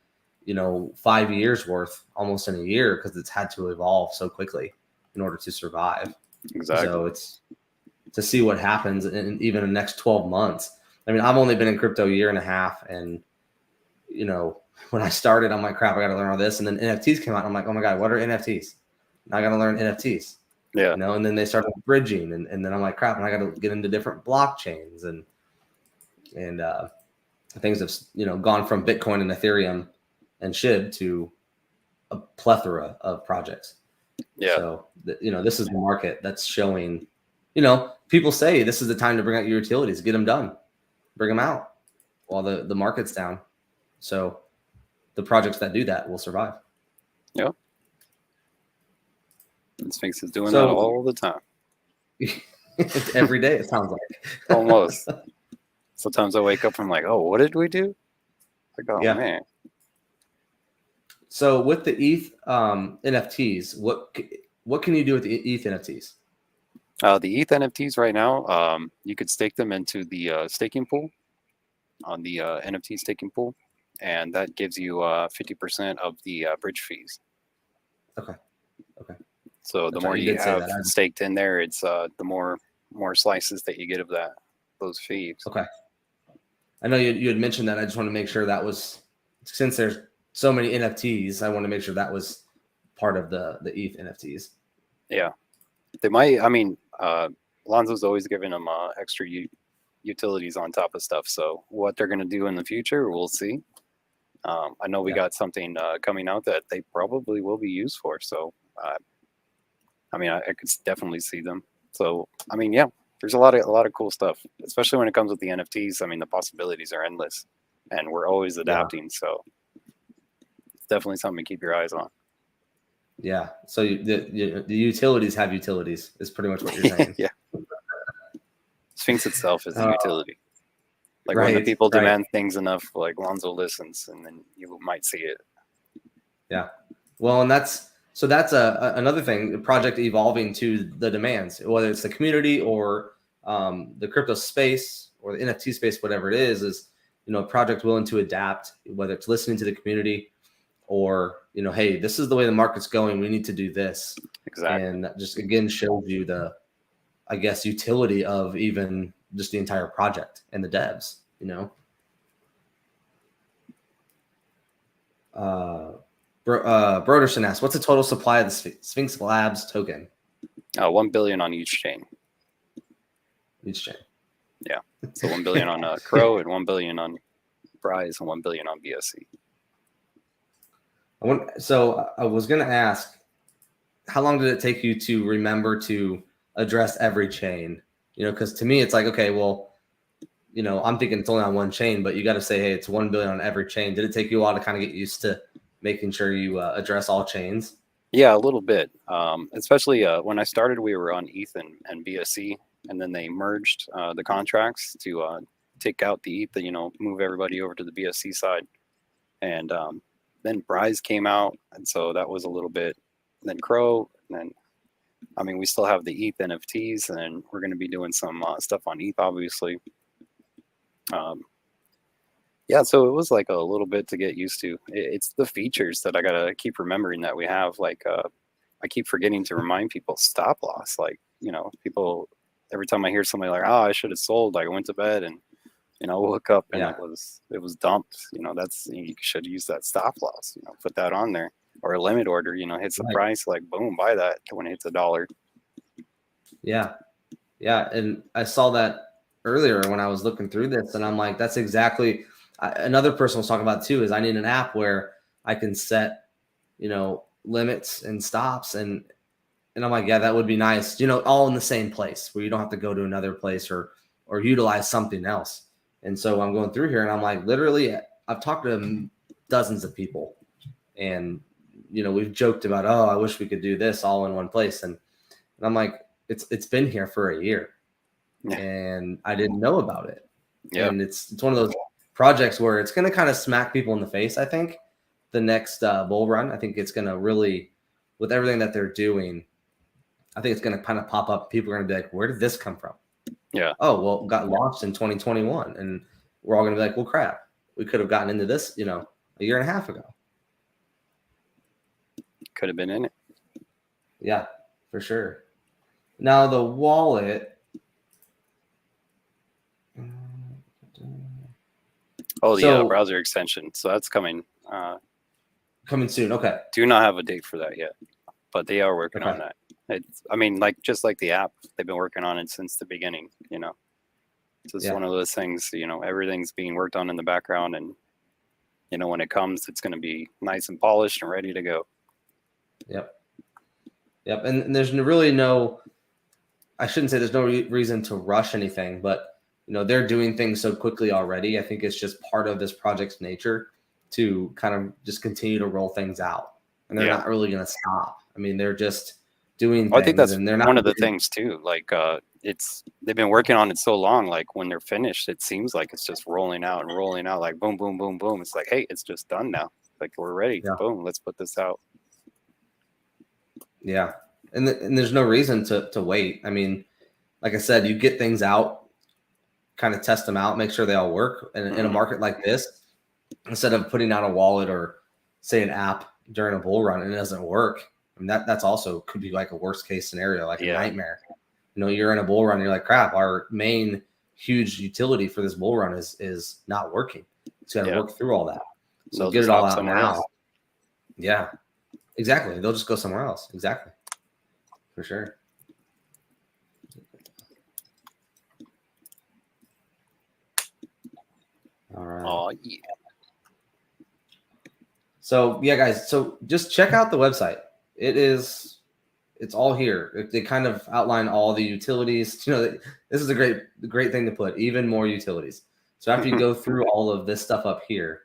5 years worth almost in a year, because it's had to evolve so quickly in order to survive. Exactly. So it's to see what happens in even the next 12 months. I mean, I've only been in crypto a year and a half, and when I started, I'm like, crap, I got to learn all this. And then NFTs came out. I'm like, oh my God, what are NFTs? Now I got to learn NFTs. Yeah. And then they started bridging, and then I'm like, crap, and I got to get into different blockchains, and things have gone from Bitcoin and Ethereum and SHIB to a plethora of projects. Yeah. So this is the market that's showing. People say this is the time to bring out your utilities, get them done, bring them out while the market's down. So the projects that do that will survive. Yeah. And Sphynx is doing that all the time. Every day, it sounds like. Almost. Sometimes I wake up and I'm like, oh, what did we do? Like, oh, yeah. man. So with the ETH NFTs, what can you do with the ETH NFTs? The ETH NFTs right now, you could stake them into the staking pool on the NFT staking pool, and that gives you 50% of the bridge fees. Okay. So the more you have staked in there, it's the more slices that you get of those fees. Okay. I know you had mentioned that. I just want to make sure that was, since there's so many NFTs, I want to make sure that was part of the ETH NFTs. Yeah. They might, I mean, Lonzo's always giving them extra utilities on top of stuff. So what they're going to do in the future, we'll see. I know we got something coming out that they probably will be used for. So, I could definitely see them. So, yeah, there's a lot of cool stuff, especially when it comes with the NFTs. I mean, the possibilities are endless, and we're always adapting. Yeah. So it's definitely something to keep your eyes on. Yeah. So the utilities have utilities is pretty much what you're saying. Yeah. Sphynx itself is a utility. Like when the people demand things enough, like Lonzo listens, and then you might see it. Yeah. Well, and that's another thing, the project evolving to the demands, whether it's the community or the crypto space or the NFT space, whatever it is a project willing to adapt, whether it's listening to the community or, hey, this is the way the market's going, we need to do this. Exactly. And that just, again, shows you the, I guess, utility of even just the entire project and the devs, Broderson asks, what's the total supply of the sphynxlabs token? 1 billion on each chain. Each chain. Yeah. So 1 billion on Crow and 1 billion on Brise and 1 billion on BSC. So I was going to ask, how long did it take you to remember to address every chain? Because to me, it's like, okay, well, I'm thinking it's only on one chain, but you got to say, hey, it's 1 billion on every chain. Did it take you a while to kind of get used to making sure you address all chains? Yeah, a little bit. Especially when I started, we were on ETH and BSC, and then they merged the contracts to take out the ETH, move everybody over to the BSC side. And then Brise came out, and so that was a little bit. Then Crow, and then we still have the ETH NFTs, and we're going to be doing some stuff on ETH, obviously. Yeah, so it was like a little bit to get used to. It's the features that I got to keep remembering that we have. Like, I keep forgetting to remind people stop loss. Like, people, every time I hear somebody like, oh, I should have sold, like I went to bed and, woke up and it was dumped. You should use that stop loss, put that on there. Or a limit order, hits the price, like, boom, buy that when it hits $1. Yeah. Yeah. And I saw that earlier when I was looking through this, and I'm like, that's exactly another person was talking about too, is I need an app where I can set, limits and stops. And I'm like, yeah, that would be nice, all in the same place where you don't have to go to another place or utilize something else. And so I'm going through here and I'm like, literally, I've talked to dozens of people, and, we've joked about, oh, I wish we could do this all in one place. And I'm like, it's been here for a year. Yeah. And I didn't know about it. Yeah. And it's one of those projects where it's going to kind of smack people in the face. I think the next bull run, I think it's going to really, with everything that they're doing, I think it's going to kind of pop up. People are going to be like, where did this come from? Yeah. Oh, well, it got launched in 2021. And we're all going to be like, well, crap, we could have gotten into this, a year and a half ago. could have been in it. Yeah, for sure. Now the wallet. Oh, the So browser extension. So that's coming. coming soon. Okay. Do not have a date for that yet, but they are working Okay. on that. It's, I mean, like just like the app, they've been working on it since the beginning. You know, it's just one of those things. You know, everything's being worked on in the background, and you know, when it comes, it's going to be nice and polished and ready to go. Yep. Yep. And there's really no. I shouldn't say there's no reason to rush anything, but you know they're doing things so quickly already. I think it's just part of this project's nature to kind of just continue to roll things out, and they're not really going to stop. I mean, they're just doing things, I think that's and they're not one of the things too. Like it's they've been working on it so long. Like when they're finished, it seems like it's just rolling out and rolling out. Like boom, boom, boom, boom. It's like, hey, it's just done now. Like we're ready. Yeah. Boom, let's put this out. Yeah. And there's no reason to wait. I mean, like I said, you get things out, kind of test them out, make sure they all work. And in a market like this, instead of putting out a wallet or say an app during a bull run and it doesn't work, I mean, that's also could be like a worst case scenario, like a nightmare. You know, you're in a bull run, you're like, crap, our main huge utility for this bull run is not working. It's got to work through all that. So they'll get it all out somewhere now. else. Yeah, exactly. They'll just go somewhere else. Exactly. For sure. All right. Oh yeah. So yeah, guys. So just check out the website. It's all here. They kind of outline all the utilities. You know, this is a great thing to put. Even more utilities. So after you go through all of this stuff up here,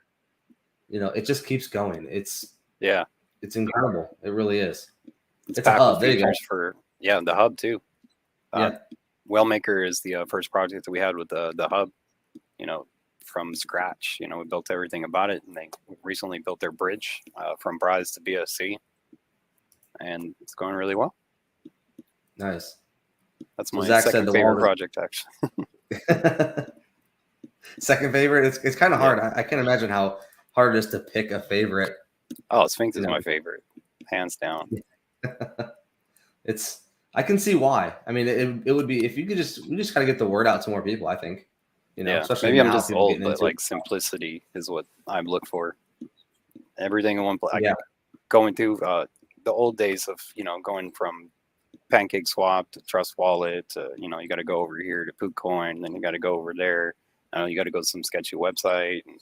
you know, it just keeps going. It's incredible. It really is. It's a hub. There you go. For the hub too. Yeah. Wellmaker is the first project that we had with the hub. You know, from scratch. You know, we built everything about it, and they recently built their bridge from Bryce to BSC, and it's going really well. Nice. That's my second favorite project, actually. Second favorite? It's kind of hard. I can't imagine how hard it is to pick a favorite. Oh, Sphynx is my favorite, hands down. I can see why. I mean, it would be if you just kind of get the word out to more people. I think, you know, especially maybe now, I'm just old, but like it. simplicity is what I look for. Everything in one place. Going through the old days of, you know, going from Pancake Swap to Trust Wallet to, you know, you got to go over here to PootCoin, then you got to go over there. You got to go to some sketchy website, and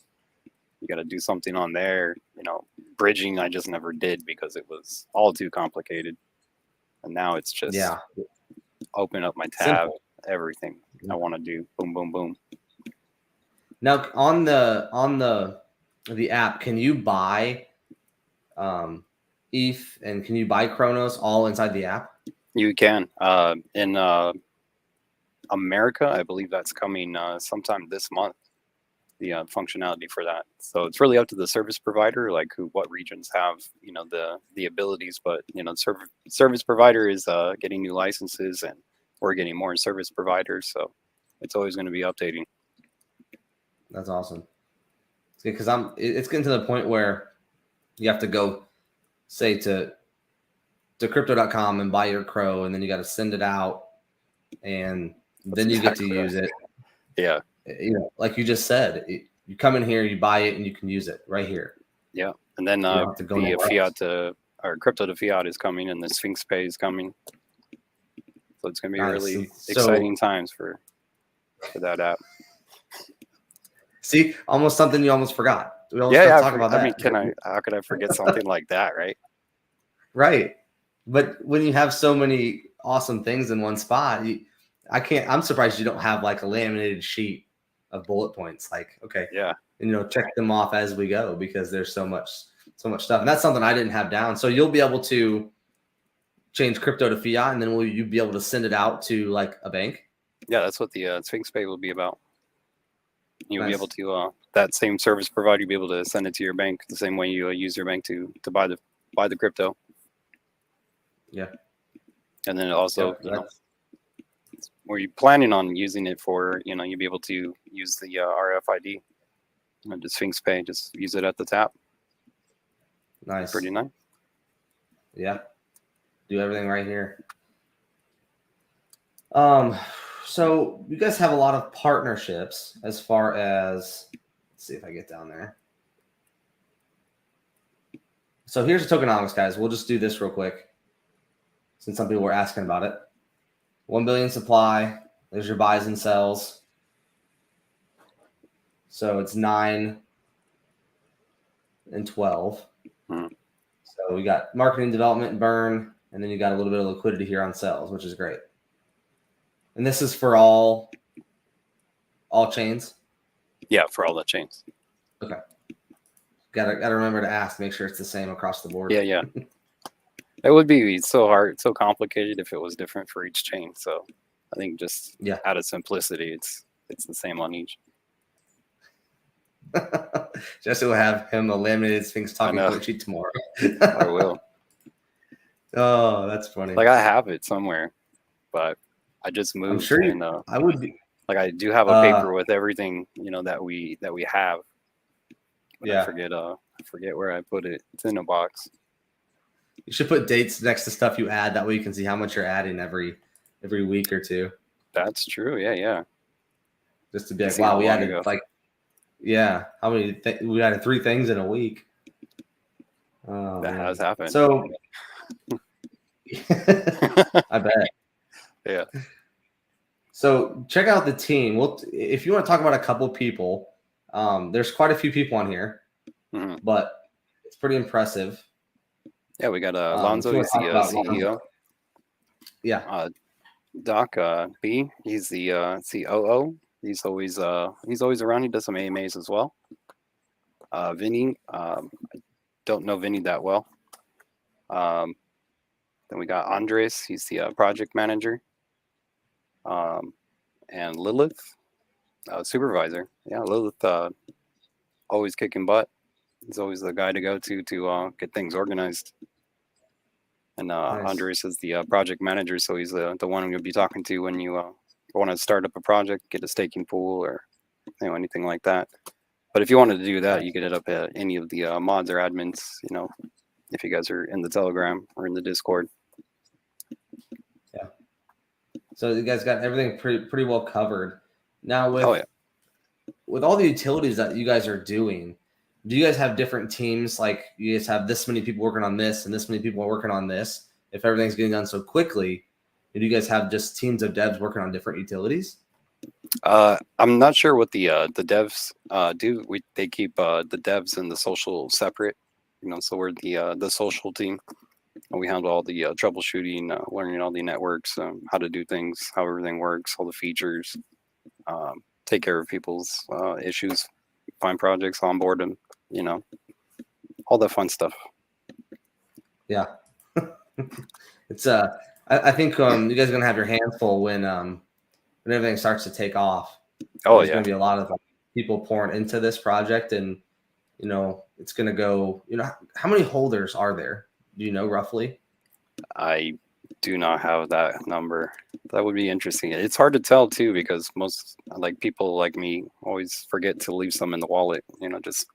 you got to do something on there. You know, bridging I just never did because it was all too complicated. And now it's just open up my tab, everything I want to do. Boom, boom, boom. Now on the app, can you buy ETH and can you buy Chronos all inside the app? You can. In America, I believe that's coming sometime this month, the functionality for that. So it's really up to the service provider, like what regions have, you know, the abilities, but, you know, service provider is getting new licenses, and we're getting more service providers. So it's always going to be updating. That's awesome. Because it's getting to the point where you have to go, say, to crypto.com and buy your crow, and then you got to send it out, and then you get to use it. Yeah. You know, like you just said, you come in here, you buy it, and you can use it right here. Yeah. And then the fiat or crypto to fiat is coming, and the Sphynx Pay is coming. So it's going to be really exciting times for that app. See, almost something you almost forgot. We almost talk about that. I mean, how could I forget something like that, right? Right. But when you have so many awesome things in one spot, I'm surprised you don't have like a laminated sheet of bullet points. Like, okay, and, you know, check them off as we go, because there's so much stuff. And that's something I didn't have down. So you'll be able to change crypto to fiat, and then will you be able to send it out to like a bank? Yeah, that's what the Sphynx Pay will be about. You'll be able to that same service provider, you'll be able to send it to your bank the same way you use your bank to buy the crypto. Yeah. And then also, you know, were you planning on using it for, you know, you'll be able to use the RFID, you know, just Sphynx Pay, just use it at the tap. Nice. Pretty nice. Yeah. Do everything right here. So you guys have a lot of partnerships as far as, let's see if I get down there. So here's the tokenomics, guys. We'll just do this real quick since some people were asking about it. 1 billion supply. There's your buys and sells. So it's 9 and 12. So we got marketing, development, and burn, and then you got a little bit of liquidity here on sells, which is great. And this is for all chains? Yeah, for all the chains. Okay. Gotta remember to ask, make sure it's the same across the board. Yeah. It would be so hard, so complicated if it was different for each chain. So I think just out of simplicity, it's the same on each. Jesse will have him a laminated Sphynx talking point sheet tomorrow. I will. Oh, that's funny. Like I have it somewhere, but I just moved. I'm sure and, I would be. Like I do have a paper with everything, that we have. But I forget where I put it. It's in a box. You should put dates next to stuff you add. That way you can see how much you're adding every week or two. That's true. Yeah. Just to be like, wow, we added how many? We added 3 things in a week. Oh, that has happened. So I bet. Yeah. So check out the team. If you want to talk about a couple people, there's quite a few people on here, but it's pretty impressive. Yeah, we got Alonzo, he's the CEO. Yeah. Doc B, he's the COO. He's always around. He does some AMAs as well. Vinny, I don't know Vinny that well. Then we got Andres, he's the project manager. And Lilith, supervisor. Yeah, Lilith, always kicking butt. He's always the guy to go to get things organized. And nice. Andres is the project manager, so he's the one you'll be talking to when you want to start up a project, get a staking pool, or anything like that. But if you wanted to do that, you could hit up any of the mods or admins. If you guys are in the Telegram or in the Discord. Yeah. So you guys got everything pretty well covered. Now with all the utilities that you guys are doing, do you guys have different teams? Like you guys have this many people working on this and this many people are working on this. If everything's getting done so quickly, do you guys have just teams of devs working on different utilities? I'm not sure what the devs do. They keep the devs and the social separate. So we're the social team. And we handle all the troubleshooting, learning all the networks, how to do things, how everything works, all the features, take care of people's issues, find projects, onboard them, all that fun stuff. Yeah. It's I think you guys are gonna have your hands full when everything starts to take off. There's gonna be a lot of people pouring into this project, and it's gonna go. How many holders are there? Do you know roughly? I do not have that number. That would be interesting. It's hard to tell too, because most people like me always forget to leave some in the wallet. Just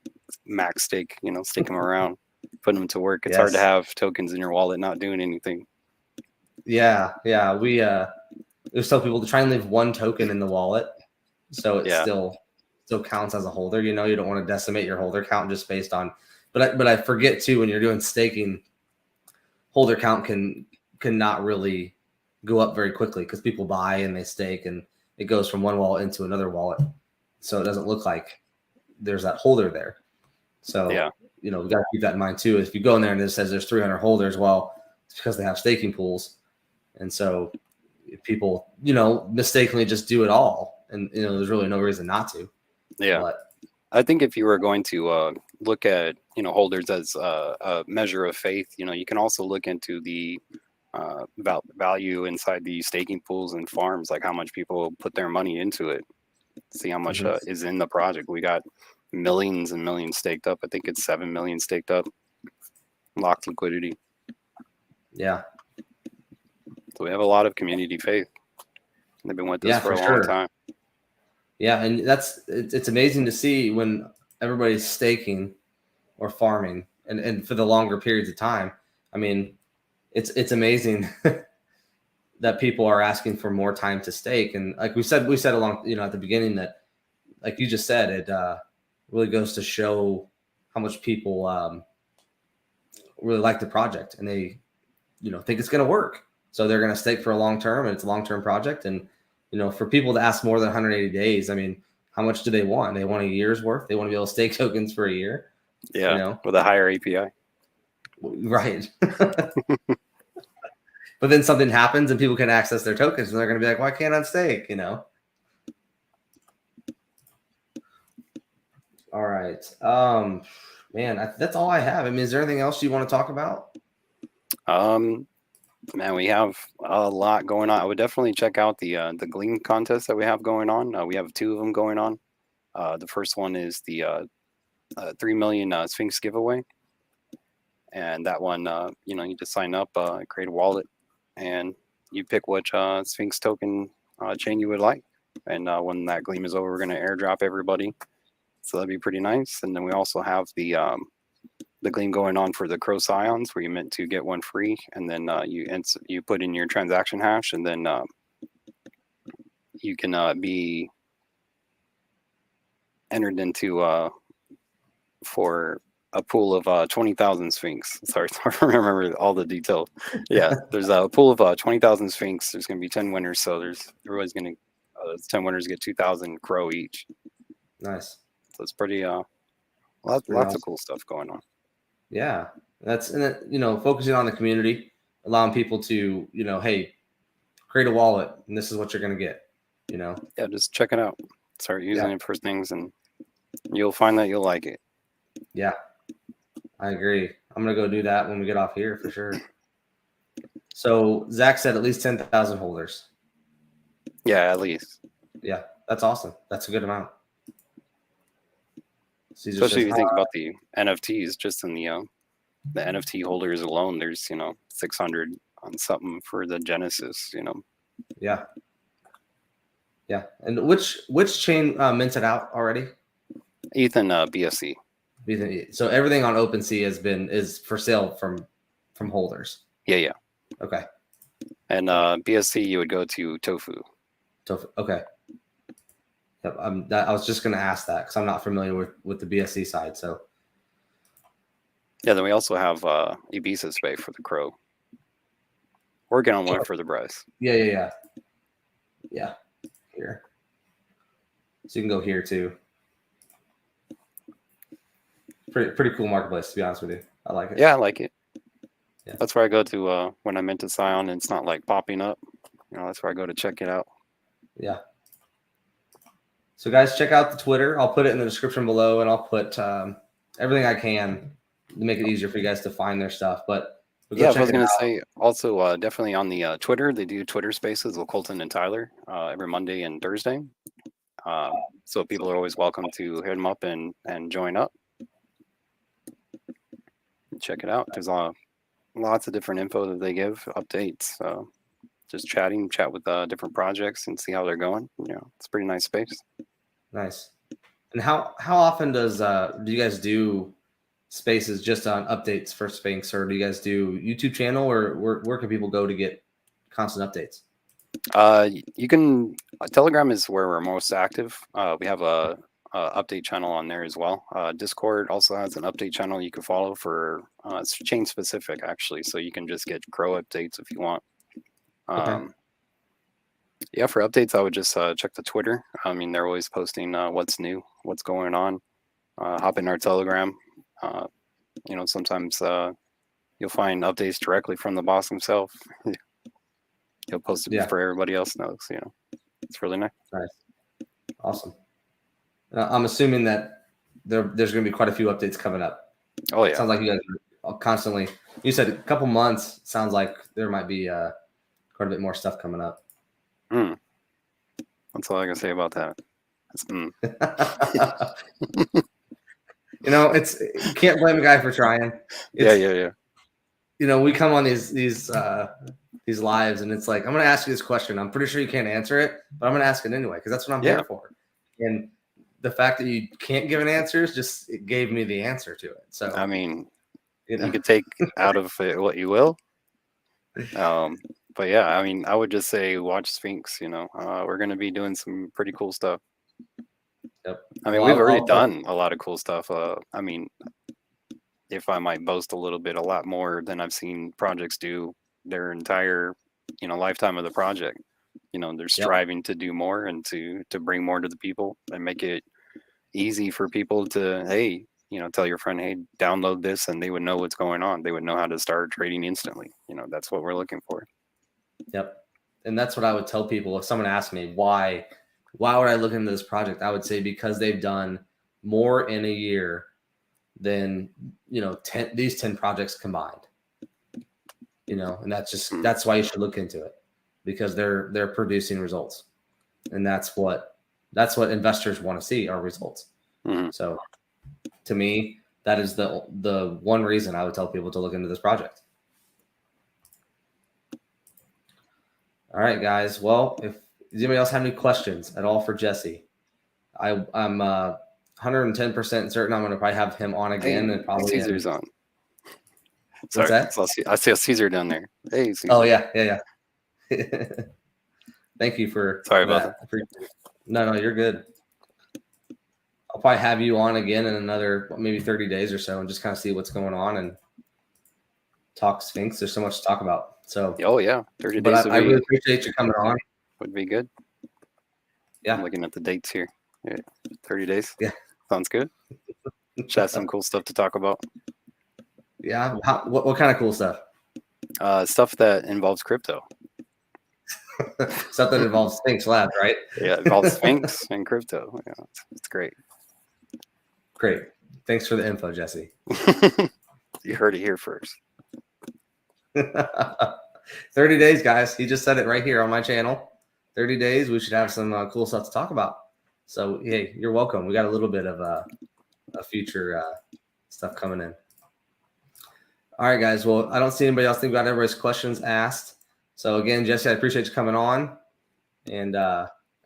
max stake. Stake them around, put them to work. It's hard to have tokens in your wallet not doing anything. Yeah. We tell people to try and leave 1 token in the wallet, so it still counts as a holder. You don't want to decimate your holder count just based on. But I forget too, when you're doing staking, holder count can not really go up very quickly because people buy and they stake, and it goes from one wallet into another wallet, so it doesn't look like there's that holder there. So we got to keep that in mind too. If you go in there and it says there's 300 holders, well, it's because they have staking pools, and so if people mistakenly just do it all, and there's really no reason not to. But I think if you were going to look at holders as a measure of faith, you can also look into the value inside the staking pools and farms, like how much people put their money into it, see how much is in the project. We got millions and millions staked up. I think it's 7 million staked up, locked liquidity. Yeah. So we have a lot of community faith. They've been with us for a long time. Yeah, and it's amazing to see when everybody's staking or farming and for the longer periods of time. I mean, it's amazing that people are asking for more time to stake. And like we said along, at the beginning that, like you just said, it really goes to show how much people really like the project, and they, think it's going to work. So they're going to stake for a long term, and it's a long-term project. And, for people to ask more than 180 days, I mean, how much do they want? They want a year's worth. They want to be able to stake tokens for a year. Yeah. With a higher API. Right. But then something happens and people can access their tokens, and they're going to be like, why can't I stake? All right. Man, that's all I have. I mean, is there anything else you want to talk about? Man, we have a lot going on. I would definitely check out the Gleam contest that we have going on. We have 2 of them going on. The first one is the 3 million Sphynx giveaway. And that one, you just sign up, create a wallet, and you pick which Sphynx token chain you would like. And when that Gleam is over, we're going to airdrop everybody. So that'd be pretty nice. And then we also have the Gleam going on for the Crow Scions, where you meant to get one free, and then you put in your transaction hash, and then you can be entered into for a pool of 20,000 Sphynx. Sorry, I don't remember all the details. Yeah, there's a pool of 20,000 Sphynx. There's going to be 10 winners, so everybody's going to 10 winners get 2,000 Crow each. Nice. So it's pretty lots of cool stuff going on. Yeah, focusing on the community, allowing people to, hey, create a wallet, and this is what you're going to get. Yeah, just check it out. Start using it for things, and you'll find that you'll like it. Yeah, I agree. I'm going to go do that when we get off here for sure. So Zach said at least 10,000 holders. Yeah, at least. Yeah, that's awesome. That's a good amount. Especially if you think about the NFTs, just in the NFT holders alone, there's 600 on something for the Genesis. Yeah. Yeah, and which chain minted out already? Ethan, BSC. So everything on OpenSea is for sale from holders. Yeah. Okay. And BSC, you would go to Tofu. Okay. Yep. I was just going to ask that because I'm not familiar with the BSC side. So. Yeah. Then we also have Ibiza Space for the Crow. Working on one for the Bryce. Yeah. Here. So you can go here too. Pretty cool marketplace, to be honest with you. I like it. Yeah, I like it. Yeah. That's where I go to when I meant to Scion, and it's not like popping up. That's where I go to check it out. Yeah. So guys, check out the Twitter. I'll put it in the description below, and I'll put everything I can to make it easier for you guys to find their stuff. But yeah, I was going to say also definitely on the Twitter, they do Twitter Spaces with Colton and Tyler every Monday and Thursday. So people are always welcome to hit them up and join up. Check it out. There's lots of different info that they give, updates, just chat with different projects and see how they're going. It's a pretty nice space. Nice. And how often do you guys do spaces just on updates for Sphynx, or do you guys do YouTube channel, or where can people go to get constant updates? You can Telegram is where we're most active. We have a update channel on there as well. Discord also has an update channel you can follow for it's chain specific actually, so you can just get Crow updates if you want. Okay. Yeah, for updates I would just check the Twitter. I mean, they're always posting what's new, what's going on. Hop in our Telegram. Sometimes you'll find updates directly from the boss himself. He'll post it before everybody else knows. It's really nice. Nice. Awesome. I'm assuming that there's going to be quite a few updates coming up. Oh yeah. Sounds like you guys are constantly. You said a couple months. Sounds like there might be quite a bit more stuff coming up. That's all I can say about that. You can't blame a guy for trying. Yeah. We come on these lives, and it's like, I'm going to ask you this question. I'm pretty sure you can't answer it, but I'm going to ask it anyway because that's what I'm here for. And the fact that you can't give an answer it gave me the answer to it. So I mean, you could take out of it what you will. But yeah, I mean, I would just say watch Sphynx. You know, we're gonna be doing some pretty cool stuff. Yep. I mean, Well, we've already done a lot of cool stuff. I mean, if I might boast a little bit, a lot more than I've seen projects do their entire, lifetime of the project. You know, they're yep. striving to do more and to bring more to the people and make it easy for people to, hey, tell your friend, hey, download this, and they would know what's going on. They would know how to start trading instantly. You know, that's what we're looking for. Yep. And that's what I would tell people if someone asked me why would I look into this project? I would say because they've done more in a year than, 10 projects combined. And that's why you should look into it, because they're producing results. And that's what investors want to see, are results. Mm-hmm. So to me, that is the one reason I would tell people to look into this project. All right, guys. Well, does anybody else have any questions at all for Jesse? I'm 110% certain I'm going to probably have him on again. Hey, and probably Caesar's on. What's Sorry, that? I see a Caesar down there. Hey, Caesar. Oh yeah. Thank you for Sorry about that. No, you're good. I'll probably have you on again in another maybe 30 days or so and just kind of see what's going on and talk Sphynx. There's so much to talk about. So, oh yeah, 30 but days. I really appreciate you coming on. Would be good. Yeah. I'm looking at the dates here. Yeah, 30 days. Yeah. Sounds good. Should have some cool stuff to talk about. Yeah. What kind of cool stuff? Stuff that involves crypto. Stuff that involves sphynxlabs, right? Yeah, it involves Sphynx and crypto. Yeah, it's great. Great. Thanks for the info, Jesse. You heard it here first. 30 days, guys. He just said it right here on my channel. 30 days, we should have some cool stuff to talk about. So, hey, you're welcome. We got a little bit of a future stuff coming in. All right, guys. Well, I don't see anybody else. I think we got everybody's questions asked. So, again, Jesse, I appreciate you coming on, and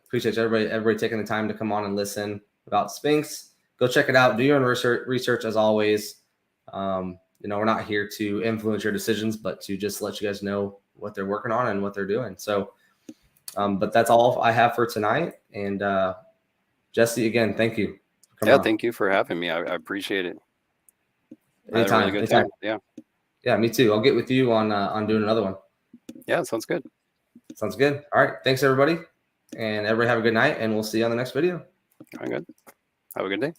appreciate everybody taking the time to come on and listen about Sphynx. Go check it out. Do your own research as always. We're not here to influence your decisions, but to just let you guys know what they're working on and what they're doing. So, but that's all I have for tonight. And Jesse, again, thank you. Thank you for having me. I appreciate it. Anytime. Really good time. Yeah. Yeah, me too. I'll get with you on doing another one. Yeah, sounds good. Sounds good. All right. Thanks, everybody. And everybody have a good night, and we'll see you on the next video. All right, good. Have a good day.